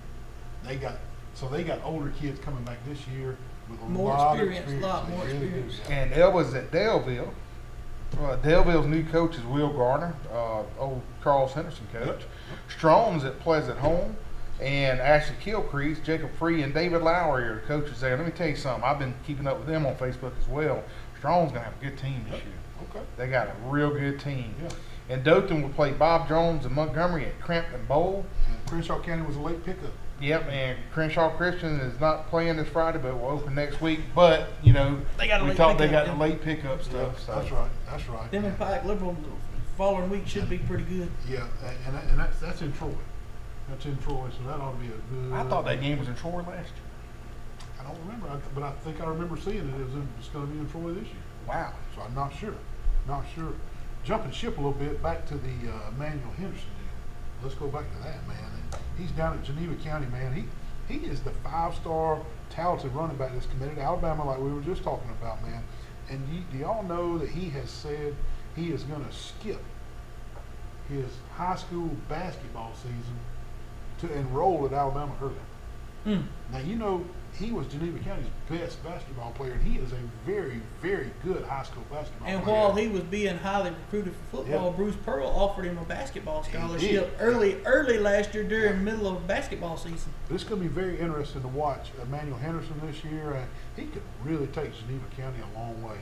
They got older kids coming back this year with a lot of experience. And Elba's at Daleville. Daleville's new coach is Will Garner, old Charles Henderson coach. Yep. Strong's at Pleasant Home. And Ashley Kilcrease, Jacob Free, and David Lowry are the coaches there. Let me tell you something. I've been keeping up with them on Facebook as well. Strong's going to have a good team this year. Okay. They got a real good team. Yeah. And Dothan will play Bob Jones and Montgomery at Crampton Bowl. And Crenshaw County was a late pickup. Yep, and Crenshaw Christian is not playing this Friday, but will open next week. But, you know, they got the late pickup stuff. Yeah, so. That's right. Them and Pike Liberal the following week should be pretty good. Yeah, and that's in Troy. That's in Troy, so that ought to be a good. I thought that game was in Troy last year. I don't remember, but I think I remember seeing it. It's going to be in Troy this year. Wow. So I'm not sure. Jumping ship a little bit back to the Emmanuel Henderson deal. Let's go back to that, man. And he's down at Geneva County, man. He is the 5-star talented running back that's committed to Alabama, like we were just talking about, man. And do y'all know that he has said he is going to skip his high school basketball season to enroll at Alabama early. Now, you know, he was Geneva County's best basketball player, and he is a very, very good high school basketball And player. while he was being highly recruited for football, Yeah. Bruce Pearl offered him a basketball scholarship did. early last year during the middle of basketball season. But it's going to be very interesting to watch Emmanuel Henderson this year. He could really take Geneva County a long way.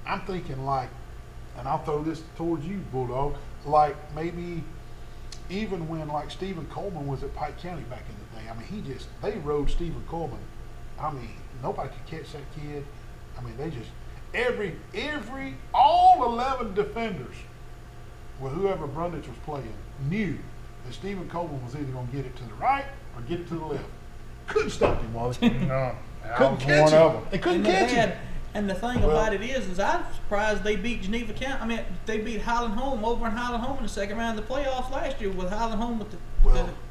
I'm thinking like, and I'll throw this towards you, Bulldog, like maybe even when like Stephen Coleman was at Pike County back in the day. I mean, they rode Stephen Coleman. I mean, nobody could catch that kid. I mean, they just, all 11 defenders with whoever Brundage was playing knew that Stephen Coleman was either going to get it to the right or get it to the left. Couldn't stop him, Wally. No, Couldn't catch him. They couldn't catch him. And the thing about it is I'm surprised they beat Geneva County. I mean, they beat Highland Home over in Highland Home in the second round of the playoffs last year with Highland Home with the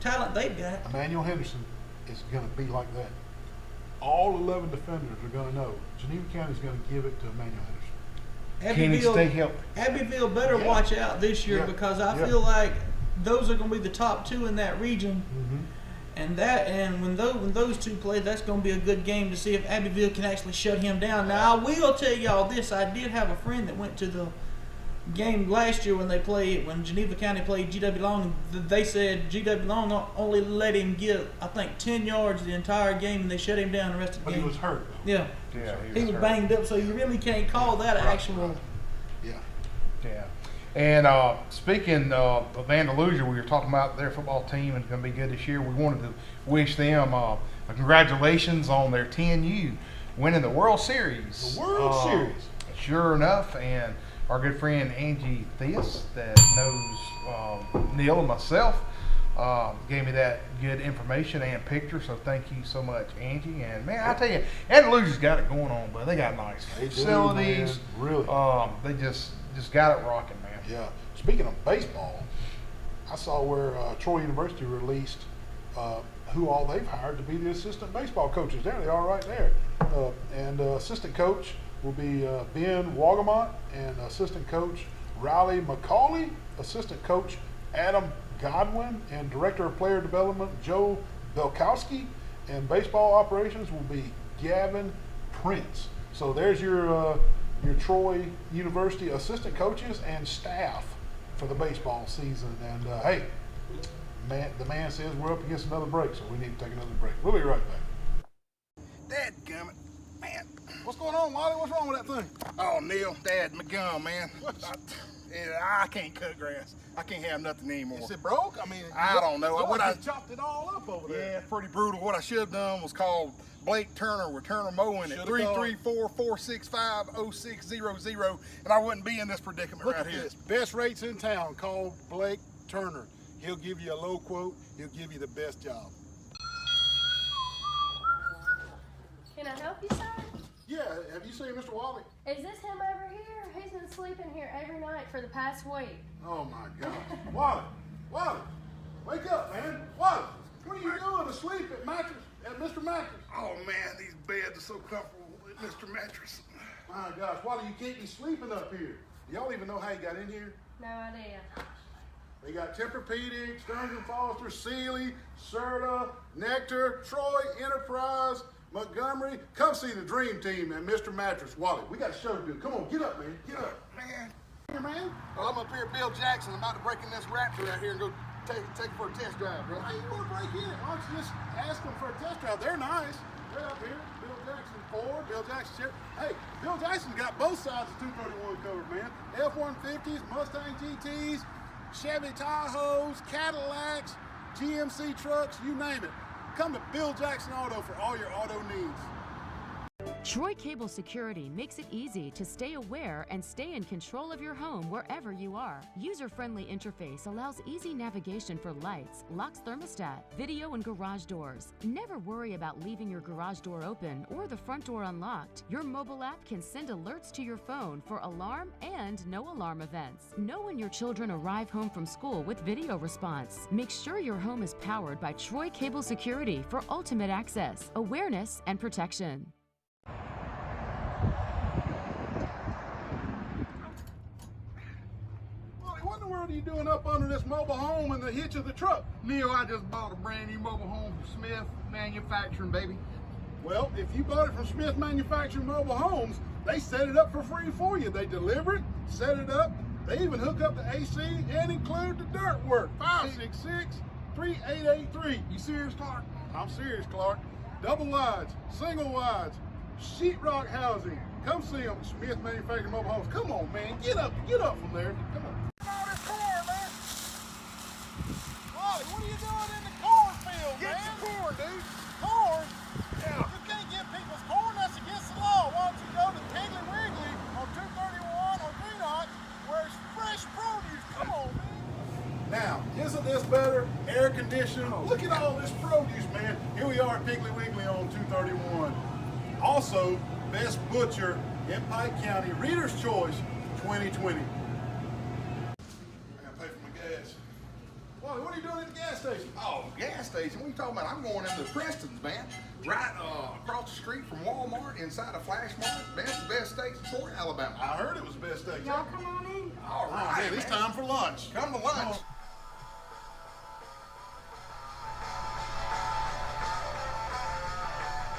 talent they've got. Emmanuel Henderson is going to be like that. All 11 defenders are going to know Geneva County is going to give it to Emmanuel Henderson. Can he stay healthy? Abbeville better watch out this year because I feel like those are going to be the top two in that region. Mm-hmm. And when those two play, that's going to be a good game to see if Abbeville can actually shut him down. Now, I will tell y'all this. I did have a friend that went to the game last year when Geneva County played GW Long. They said GW Long only let him get, I think, 10 yards the entire game, and they shut him down the rest of the game. But he was hurt, though. Yeah. He was banged up, so you really can't call that an actual. Yeah. And speaking of Andalusia, we were talking about their football team and it's going to be good this year. We wanted to wish them congratulations on their 10U winning the World Series. The World Series. Sure enough, and our good friend Angie Theus that knows Neal and myself gave me that good information and picture. So thank you so much, Angie. And man, I tell you, Andalusia's got it going on, but they got nice facilities. Do, really. They just got it rocking, man. Yeah. Speaking of baseball, I saw where Troy University released who all they've hired to be the assistant baseball coaches. There they are right there. And assistant coach will be Ben Wagamont, and assistant coach Riley McCauley, assistant coach Adam Godwin, and director of player development Joe Belkowski, and baseball operations will be Gavin Prince. So there's your Troy University assistant coaches and staff for the baseball season. And hey, the man says we're up against another break, so we need to take another break. We'll be right back. Dadgummit. Man, what's going on, Wally? What's wrong with that thing? Oh, Neal, Dad, my gum, man. I can't cut grass. I can't have nothing anymore. Is it broke? I mean, I don't know. What I chopped it all up over there. Yeah, it's pretty brutal. What I should have done was called Blake Turner with Turner Mowing at 334-465-0600, and I wouldn't be in this predicament Look right at here. this. Best rates in town. Call Blake Turner. He'll give you a low quote. He'll give you the best job. Can I help you, sir? Yeah, have you seen Mr. Wally? Is this him over here? He's been sleeping here every night for the past week. Oh my God. Wally, wake up, man. Wally, what are you doing asleep at Mr. Mattress? Oh man, these beds are so comfortable with Mr. Mattress. My gosh, Wally, you can't be sleeping up here. Y'all even know how you got in here? No idea. They got Tempur-Pedic, Stearns & Foster, Sealy, Serta, Nectar, Troy, Enterprise, Montgomery. Come see the dream team and Mr. Mattress. Wally, we got a show to do. Come on, get up, man. Get up. Man. Here, man. Well, I'm up here at Bill Jackson. I'm about to break in this Raptor out here and go take it for a test drive, bro. Hey, you want to break in? Why don't you just ask them for a test drive? They're nice. They're up here. Bill Jackson Ford, Bill Jackson Chevy. Hey, Bill Jackson's got both sides of 231 covered, man. F-150s, Mustang GTs, Chevy Tahoes, Cadillacs, GMC trucks, you name it. Come to Bill Jackson Auto for all your auto needs. Troy Cable Security makes it easy to stay aware and stay in control of your home wherever you are. User-friendly interface allows easy navigation for lights, locks thermostat, video and garage doors. Never worry about leaving your garage door open or the front door unlocked. Your mobile app can send alerts to your phone for alarm and no alarm events. Know when your children arrive home from school with video response. Make sure your home is powered by Troy Cable Security for ultimate access, awareness, and protection. What in the world are you doing up under this mobile home in the hitch of the truck? Neal, I just bought a brand new mobile home from Smith Manufacturing, baby. Well, if you bought it from Smith Manufacturing Mobile Homes, they set it up for free for you. They deliver it, set it up. They even hook up the AC and include the dirt work. 566-3883. You serious, Clark? I'm serious, Clark. Double wides, single wides, sheetrock housing. Come see them, Smith Manufacturing Mobile Homes. Come on, man. Get up from there. Come on. Wally, what are you doing in the cornfield, man? Get some corn, dude. Corn? Yeah. You can't get people's corn. That's against the law. Why don't you go to Piggly Wiggly on 231 or Greenock where it's fresh produce? Come on, man. Now, isn't this better? Air conditioning. Look at all this produce, man. Here we are at Piggly Wiggly on 231. Also, best butcher in Pike County, Reader's Choice 2020. I gotta pay for my gas. Wally, what are you doing at the gas station? Oh, gas station? What are you talking about? I'm going into Preston's, man. Right across the street from Walmart, inside of Flash Mart. Man, it's the best steaks in Fort Alabama. I heard it was the best steak. Y'all come on in. All Oh, right, man, it's man. time for lunch. Come to lunch.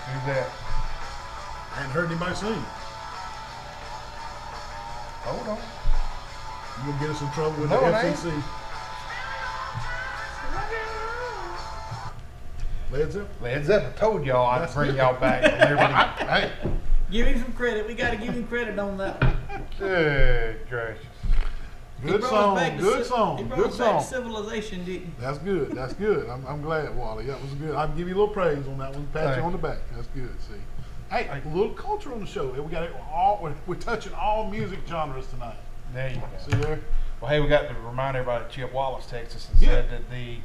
Who's that? I hadn't heard anybody sing. Hold on. You gonna get us in trouble with No, the it ain't. FCC? Led Zeppelin? Led Zeppelin. Told y'all I'd bring y'all back. And everybody, hey, Give him some credit. We got to give him credit on that one. good gracious. Good song, good song, He brought good us back to song. civilization, didn't he? That's good, that's good. I'm glad, Wally. That was good. I'll give you a little praise on that one. Pat Thank you on you. the back. That's good, see. Hey, a little culture on the show. We got it all, we're touching all music genres tonight. There you go. See there? Well, hey, we got to remind everybody that Chip Wallace texted us and Yeah. said that the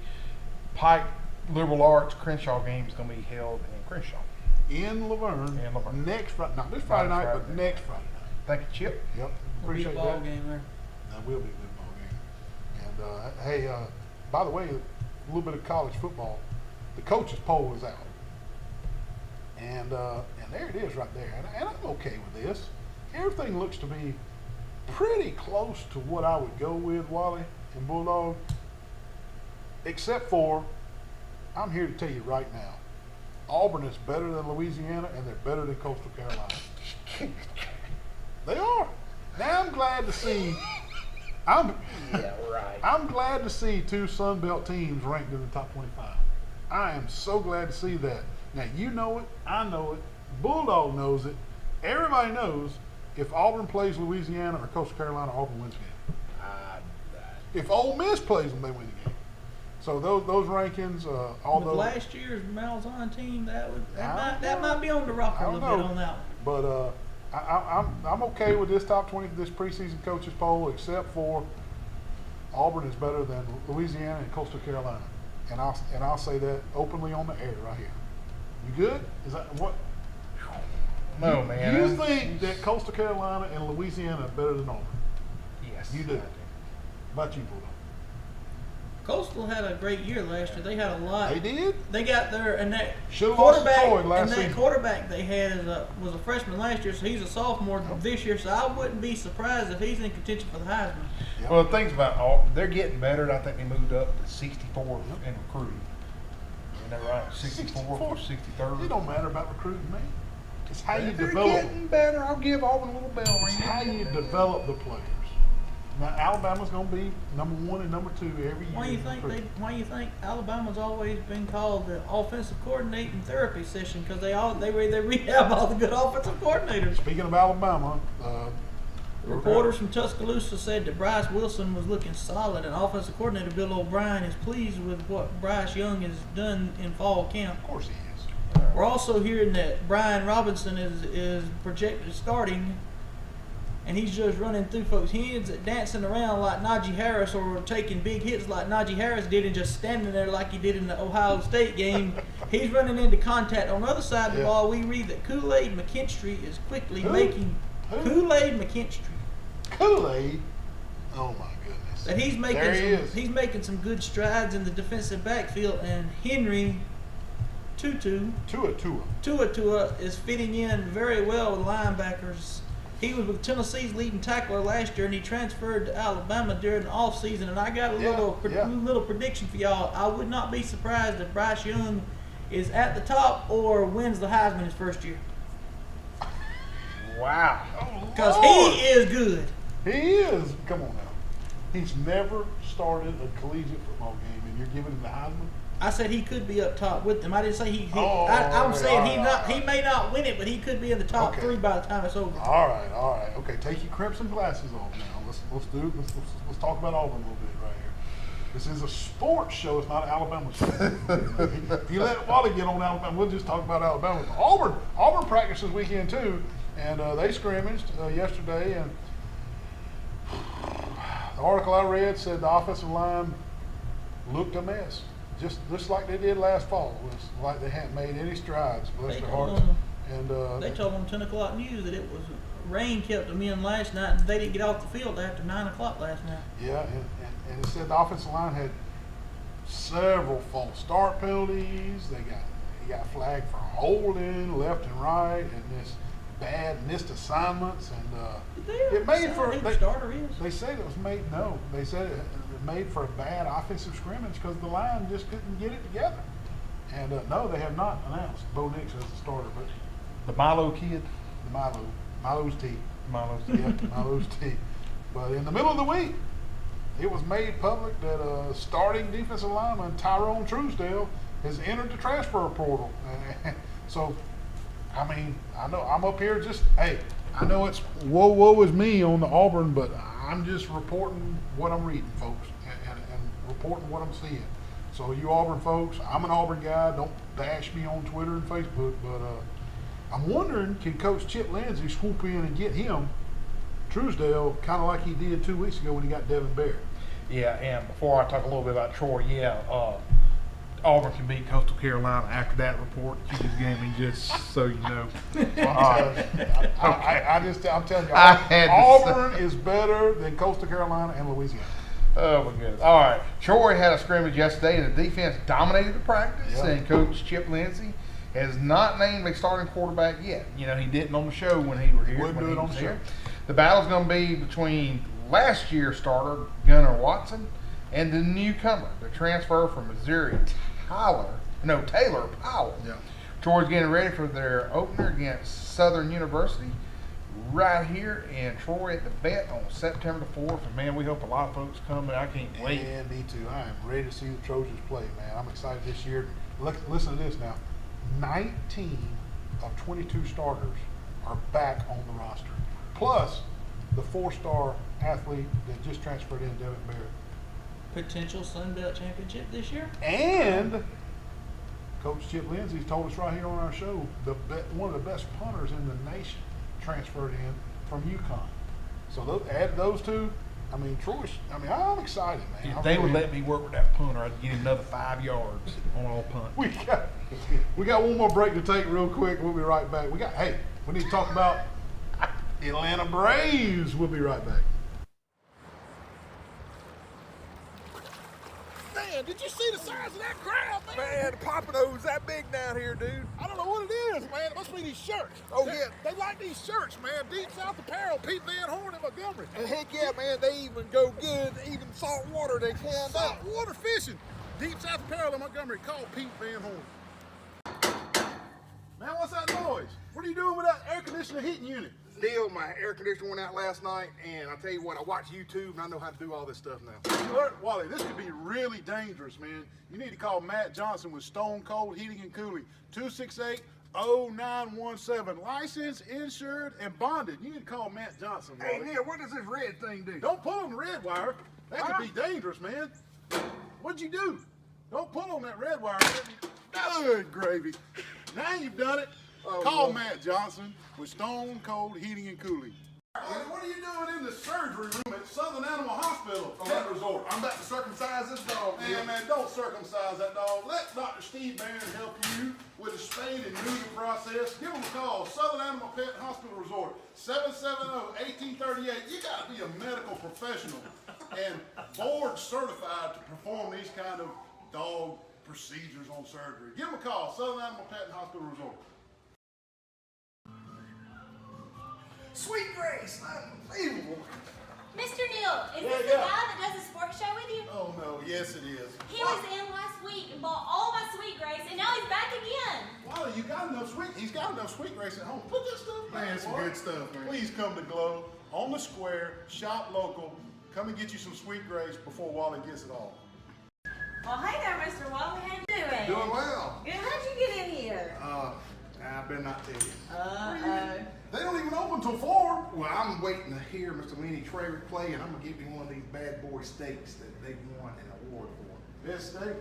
Pike Liberal Arts Crenshaw game is going to be held in Crenshaw. In Laverne. In Laverne. Next Friday, not this Friday night, Friday but night. next Friday night. Thank you, Chip. Yep. It'll be a Appreciate ball that. game there. That will be a good ball game. And hey, by the way, a little bit of college football. The coaches poll is out, and there it is right there. And I'm okay with this. Everything looks to be pretty close to what I would go with, Wally and Bulldog, except for I'm here to tell you right now, Auburn is better than Louisiana, and they're better than Coastal Carolina. They are. Now I'm glad to see. I'm glad to see two Sun Belt teams ranked in the top 25. I am so glad to see that. Now you know it, I know it, Bulldog knows it, everybody knows. If Auburn plays Louisiana or Coastal Carolina, Auburn wins the game. If Ole Miss plays them, they win the game. So those rankings, With although last year's Malzahn team, that I might be on the rocker a I little don't bit know. on that one. But I'm okay with this top 20, this preseason coaches poll, except for Auburn is better than Louisiana and Coastal Carolina, and I'll say that openly on the air right here. You good? Is that what? No, you, man. You think that Coastal Carolina and Louisiana are better than Auburn? Yes. You do. How about you, Bulldog? Coastal had a great year last year. They had a lot. They did? They got there, and that Should've lost to quarterback, Troy last and that season. quarterback they had was a freshman last year, so he's a sophomore this year. So I wouldn't be surprised if he's in contention for the Heisman. Yep. Well, the thing's about Auburn, they're getting better. I think they moved up to 64 in recruiting. Isn't that right? 64 or 63rd. It don't matter about recruiting, man. It's how you They're develop. getting better. I'll give Auburn a little bell It's ring. how you develop the players. Now Alabama's going to be number 1 and number 2 every year. Why you in think recruiting. Why you think Alabama's always been called the offensive coordinating therapy session? Because they rehab all the good offensive coordinators. Speaking of Alabama, Reporters from Tuscaloosa said that Bryce Wilson was looking solid, and offensive coordinator Bill O'Brien is pleased with what Bryce Young has done in fall camp. Of course he is. We're also hearing that Brian Robinson is projected starting, and he's just running through folks' heads, dancing around like Najee Harris, or taking big hits like Najee Harris did, and just standing there like he did in the Ohio State game. He's running into contact. On the other side of the ball, we read that Kool-Aid McKinstry is quickly making Kool-Aid McKinstry. Kool-Aid? Oh my goodness. That he's making There he is. he's making some good strides in the defensive backfield, and Henry Tua is fitting in very well with linebackers. He was with Tennessee's leading tackler last year, and he transferred to Alabama during the offseason. And I got a little prediction for y'all. I would not be surprised if Bryce Young is at the top or wins the Heisman his first year. Wow. Because he is good. He is. Come on now. He's never started a collegiate football game, and you're giving him the Heisman? I said he could be up top with them. I didn't say he. I'm saying he may not win it, but he could be in the top 3 by the time it's over. All right. Okay, take your crimson glasses off now. Let's talk about Auburn a little bit right here. This is a sports show. It's not an Alabama show. If you let Wally get on Alabama, we'll just talk about Alabama. Auburn practiced this weekend too, and they scrimmaged yesterday. And the article I read said the offensive line looked a mess, just like they did last fall. It was like they hadn't made any strides. Bless their hearts. And they told them 10 o'clock news that it was rain kept them in last night, and they didn't get off the field after 9 o'clock last night. Yeah, and it said the offensive line had several false start penalties. They got flagged for holding left and right, and this bad missed assignments, and it made for They said it was made. No, they said it made for a bad offensive scrimmage because the line just couldn't get it together. And no, they have not announced Bo Nix as the starter, but the Milo kid, Milo's T. Milo's T. But in the middle of the week, it was made public that starting defensive lineman Tyrone Truesdale has entered the transfer portal. So, I mean, I know I'm up here I know it's woe is me on the Auburn, but I'm just reporting what I'm reading, folks, and reporting what I'm seeing. So you Auburn folks, I'm an Auburn guy. Don't bash me on Twitter and Facebook, but I'm wondering, can Coach Chip Lindsey swoop in and get him, Truesdale, kind of like he did 2 weeks ago when he got Devin Barrett? Yeah, and before I talk a little bit about Troy, Auburn can beat Coastal Carolina after that report that you just gave me, just so you know. I'm telling you, Auburn is better than Coastal Carolina and Louisiana. Oh, my goodness. All right. Troy had a scrimmage yesterday, and the defense dominated the practice, and Coach Chip Lindsey has not named a starting quarterback yet. You know, he didn't on the show when he was here. Wouldn't do it on the show. The battle's going to be between last year's starter, Gunnar Watson, and the newcomer, the transfer from Missouri, Taylor Powell. Yeah. Troy's getting ready for their opener against Southern University right here in Troy at the Vet on September 4th. And, man, we hope a lot of folks come, and I can't wait. Yeah, me too. I am ready to see the Trojans play, man. I'm excited this year. Listen to this now. 19 of 22 starters are back on the roster, plus the 4-star athlete that just transferred in, Devin Barrett. Potential Sun Belt Championship this year. And Coach Chip Lindsey's told us right here on our show, one of the best punters in the nation transferred in from UConn. So add those two. I mean, I'm excited, man. If they would let me work with that punter, I'd get him another 5 yards on all punt. We got one more break to take real quick. We'll be right back. We need to talk about Atlanta Braves. We'll be right back. Man, did you see the size of that crowd, man? Man, the Pompadour's that big down here, dude. I don't know what it is, man. It must be these shirts. They like these shirts, man. Deep South Apparel, Pete Van Horn in Montgomery. And heck yeah, man, they even go good, even salt water they can. Salt water fishing. Deep South Apparel in Montgomery. Call Pete Van Horn. Man, what's that noise? What are you doing with that air conditioner heating unit? Deal, my air conditioner went out last night, and I tell you what, I watch YouTube, and I know how to do all this stuff now. Wally, this could be really dangerous, man. You need to call Matt Johnson with Stone Cold Heating and Cooling. 268-0917. Licensed, insured, and bonded. You need to call Matt Johnson, Wally. Hey, Neal, what does this red thing do? Don't pull on the red wire. That could be dangerous, man. What'd you do? Don't pull on that red wire. Good gravy. Now you've done it. Call Matt Johnson with Stone Cold Heating and Cooling. What are you doing in the surgery room at Southern Animal Hospital Pet Resort? I'm about to circumcise this dog. Man, don't circumcise that dog. Let Dr. Steve Barron help you with the spaying and neuter process. Give him a call. Southern Animal Pet Hospital Resort, 770-1838. You got to be a medical professional and board certified to perform these kind of dog procedures on surgery. Give him a call. Southern Animal Pet Hospital Resort. Sweet Grace, unbelievable. Mr. Neal, is this the guy that does the sports show with you? Oh, no. Yes, it is. He was in last week and bought all my Sweet Grace, and now he's back again. Wally, you got enough sweet. He's got enough Sweet Grace at home. Put this stuff back. Man, it's some boy. good stuff, man. Please come to Glow on the square, shop local. Come and get you some Sweet Grace before Wally gets it all. Well, hey there, Mr. Wally. How you doing? Doing well. Good. How'd you get in here? I better not tell you. Uh-oh. They don't even open till 4. Well, I'm waiting to hear Mr. Lenny Traver play, and I'm gonna give him one of these bad boy steaks that they won an award for. Best steak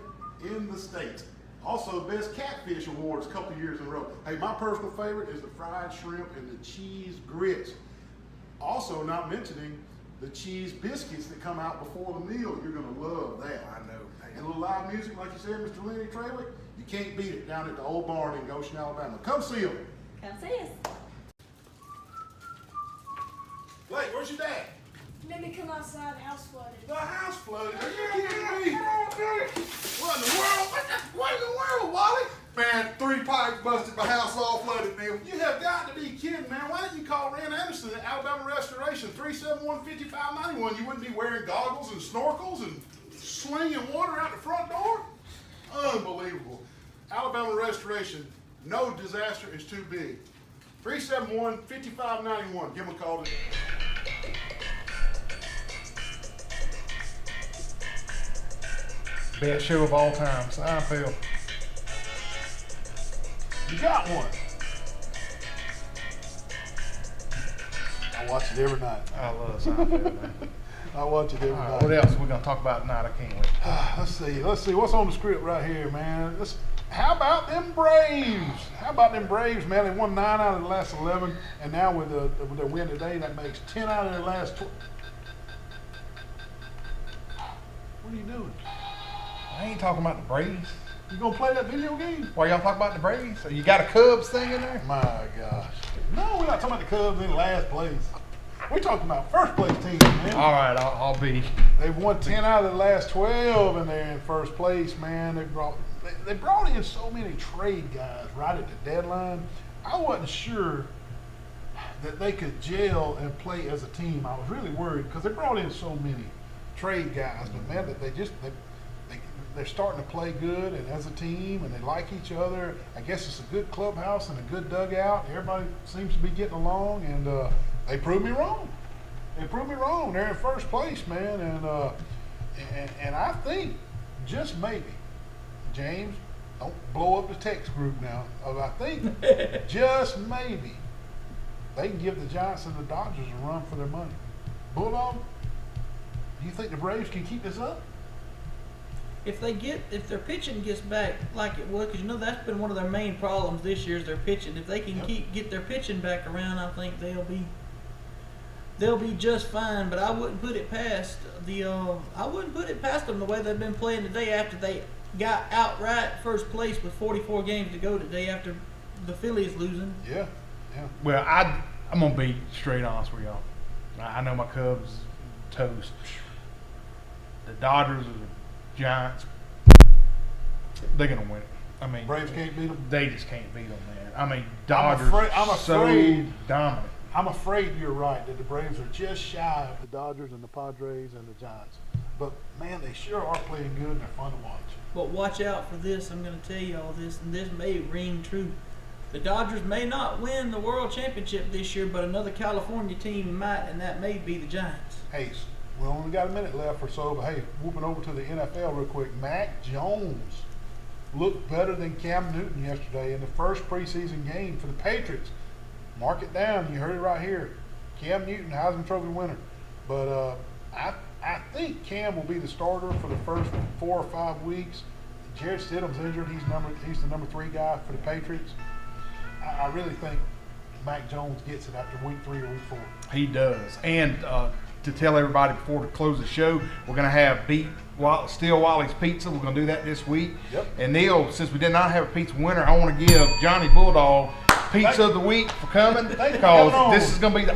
in the state. Also, best catfish awards a couple years in a row. Hey, my personal favorite is the fried shrimp and the cheese grits. Also, not mentioning the cheese biscuits that come out before the meal. You're gonna love that. I know. And a little live music, like you said, Mr. Lenny Traver, you can't beat it down at the old barn in Goshen, Alabama. Come see them. Come see us. Blake, where's your dad? Let me come outside, the house flooded. The house flooded. Are you kidding me? What in the world? What in the world, Wally? Man, 3 pipes busted, my house all flooded, Neil. You have got to be kidding, man. Why didn't you call Rand Anderson at Alabama Restoration, 371-5591? You wouldn't be wearing goggles and snorkels and slinging water out the front door? Unbelievable. Alabama Restoration, no disaster is too big. 371-5591. Give them a call today. Best show of all time, Seinfeld. You got one. I watch it every night. I love Seinfeld, man. I watch it every night. What else are we gonna talk about tonight? I can't wait. Let's see. What's on the script right here, man? How about them Braves? How about them Braves, man? They won 9 out of the last 11, and now with their win today, that makes 10 out of their last 12. What are you doing? I ain't talking about the Braves. You gonna play that video game? Why y'all talking about the Braves? So you got a Cubs thing in there? My gosh. No, we're not talking about the Cubs in last place. We're talking about first place team, man. All right, I'll be. They've won 10 out of the last 12, and they're in first place, man. They brought in so many trade guys right at the deadline. I wasn't sure that they could gel and play as a team. I was really worried because they brought in so many trade guys, but man, that they're starting to play good and as a team, and they like each other. I guess it's a good clubhouse and a good dugout. Everybody seems to be getting along, and they proved me wrong. They proved me wrong. They're in first place, man, and I think just maybe, James, don't blow up the text group now. I think just maybe they can give the Giants and the Dodgers a run for their money. Bulldog, do you think the Braves can keep this up? If their pitching gets back like it was, because you know that's been one of their main problems this year is their pitching. If they can get their pitching back around, I think they'll be just fine. But I wouldn't put it past them the way they've been playing today after they got outright first place with 44 games to go today after the Phillies losing. Yeah. Well, I'm gonna be straight honest with y'all. I know my Cubs toast. The Dodgers are the Giants. They're gonna win it. I mean, Braves can't beat them. They just can't beat them, man. I mean, Dodgers I'm afraid, so dominant. I'm afraid you're right that the Braves are just shy of the Dodgers and the Padres and the Giants. But man, they sure are playing good and they're fun to watch. But watch out for this. I'm going to tell you all this, and this may ring true. The Dodgers may not win the World Championship this year, but another California team might, and that may be the Giants. Hey, we only got a minute left or so, but hey, whooping over to the NFL real quick. Mac Jones looked better than Cam Newton yesterday in the first preseason game for the Patriots. Mark it down. You heard it right here. Cam Newton, Heisman Trophy winner. But I think Cam will be the starter for the first 4 or 5 weeks. Jared Stidham's injured. He's the number 3 guy for the Patriots. I really think Mac Jones gets it after week 3 or week 4. He does. And to tell everybody before to close the show, we're going to have Steel Wally's Pizza. We're going to do that this week. Yep. And Neal, since we did not have a pizza winner, I want to give Johnny Bulldog Pizza of the Week for coming, because this is going to be the